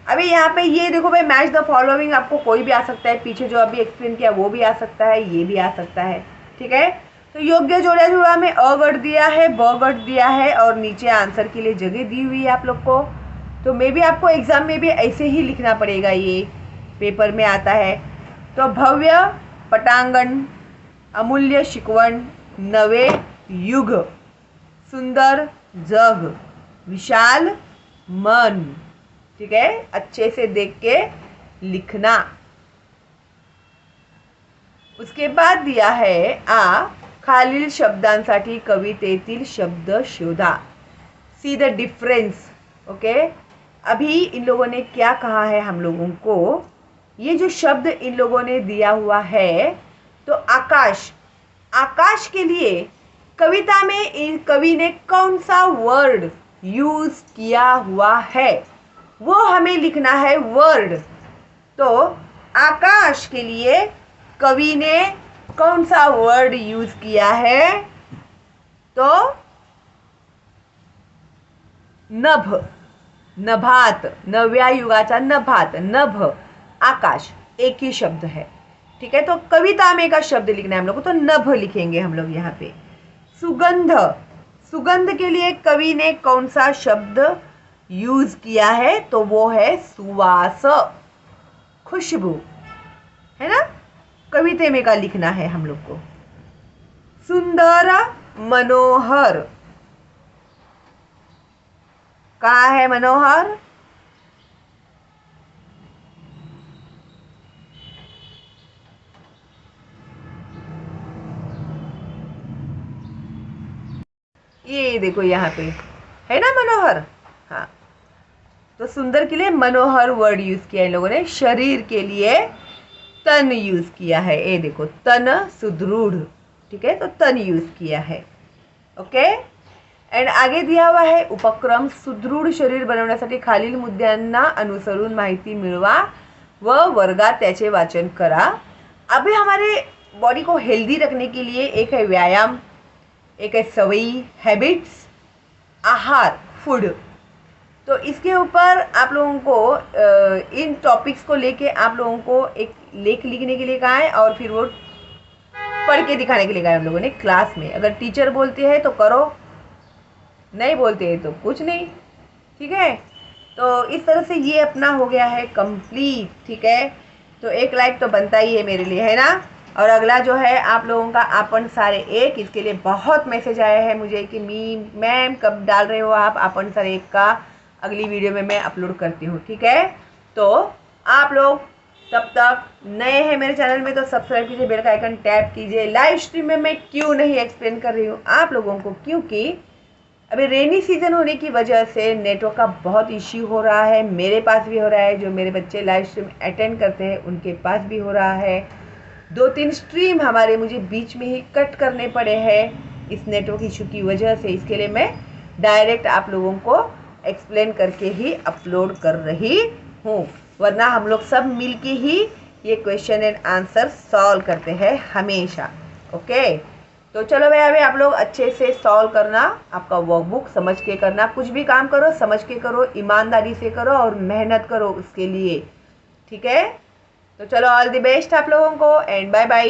Speaker 1: अभी यहाँ पे ये देखो भाई, मैच द फॉलोइंग आपको कोई भी आ सकता है, पीछे जो अभी एक्सप्लेन किया वो भी आ सकता है, ये भी आ सकता है, ठीक है। तो योग्य जोड़िया जुड़वा में अ गट दिया है, ब गट दिया है और नीचे आंसर के लिए जगह दी हुई है आप लोग को। तो मे भी आपको एग्जाम में भी ऐसे ही लिखना पड़ेगा, ये पेपर में आता है। तो भव्य पटांगण, अमूल्य शिकवण, नवे युग, सुंदर जग, विशाल मन, ठीक है। अच्छे से देख के लिखना। उसके बाद दिया है आ, खालील शब्दांसाठी कवितेतील शब्द शोधा। See the difference, okay. अभी इन लोगों ने क्या कहा है हम लोगों को, ये जो शब्द इन लोगों ने दिया हुआ है, तो आकाश, आकाश के लिए कविता में इन कवि ने कौन सा वर्ड यूज किया हुआ है वो हमें लिखना है, वर्ड। तो आकाश के लिए कवि ने कौन सा वर्ड यूज किया है, तो नभ, नभात, नव्या युगाचा नभात, नभ, आकाश एक ही शब्द है, ठीक है। तो कविता में का शब्द लिखना है हम लोग को, तो नभ लिखेंगे हम लोग यहाँ पे। सुगंध, सुगंध के लिए कवि ने कौन सा शब्द यूज किया है, तो वो है सुवास, खुशबू, है ना। कविता में का लिखना है हम लोग को। सुंदर मनोहर, कहाँ है मनोहर, ये देखो यहाँ पे है ना मनोहर। हाँ, तो सुंदर के लिए मनोहर वर्ड यूज किया इन लोगों ने। शरीर के लिए तन यूज किया है, ये देखो तन सुदृढ़, ठीक है, तो तन यूज किया है, ओके। एंड आगे दिया हुआ है उपक्रम, सुदृढ शरीर बनवण्यासाठी खालील मुद्द्यांना अनुसरून माहिती मिळवा व वर्गात त्याचे वाचन करा। अभी हमारे बॉडी को हेल्दी रखने के लिए एक है व्यायाम, एक है सवई, हैबिट्स, आहार, फूड। तो इसके ऊपर आप लोगों को इन टॉपिक्स को लेके आप लोगों को एक लेख लिखने के लिए कहा है और फिर वो पढ़ के दिखाने के लिए कहा है हम लोगों ने क्लास में। अगर टीचर बोलते हैं तो करो, नहीं बोलते हैं तो कुछ नहीं, ठीक है। तो इस तरह से ये अपना हो गया है कंप्लीट, ठीक है। तो एक लाइक तो बनता ही है मेरे लिए, है ना। और अगला जो है आप लोगों का अपन सारे एक, इसके लिए बहुत मैसेज आया है मुझे कि मैम कब डाल रहे हो आप अपन सारे एक का, अगली वीडियो में मैं अपलोड करती हूँ, ठीक है। तो आप लोग तब तक नए हैं मेरे चैनल में तो सब्सक्राइब कीजिए, बेल का आइकन टैप कीजिए। लाइव स्ट्रीम में मैं क्यों नहीं एक्सप्लेन कर रही हूँ आप लोगों को, क्योंकि अभी रेनी सीजन होने की वजह से नेटवर्क का बहुत इश्यू हो रहा है, मेरे पास भी हो रहा है, जो मेरे बच्चे लाइव स्ट्रीम अटेंड करते हैं उनके पास भी हो रहा है। 2-3 स्ट्रीम हमारे मुझे बीच में ही कट करने पड़े हैं इस नेटवर्क इशू की वजह से। इसके लिए मैं डायरेक्ट आप लोगों को एक्सप्लेन करके ही अपलोड कर रही हूँ, वरना हम लोग सब मिलके ही ये क्वेश्चन एंड आंसर सॉल्व करते हैं हमेशा, ओके। तो चलो भाई, अभी आप लोग अच्छे से सॉल्व करना, आपका वर्कबुक समझ के करना, कुछ भी काम करो समझ के करो, ईमानदारी से करो और मेहनत करो उसके लिए, ठीक है। तो चलो ऑल द बेस्ट आप लोगों को एंड बाय बाय।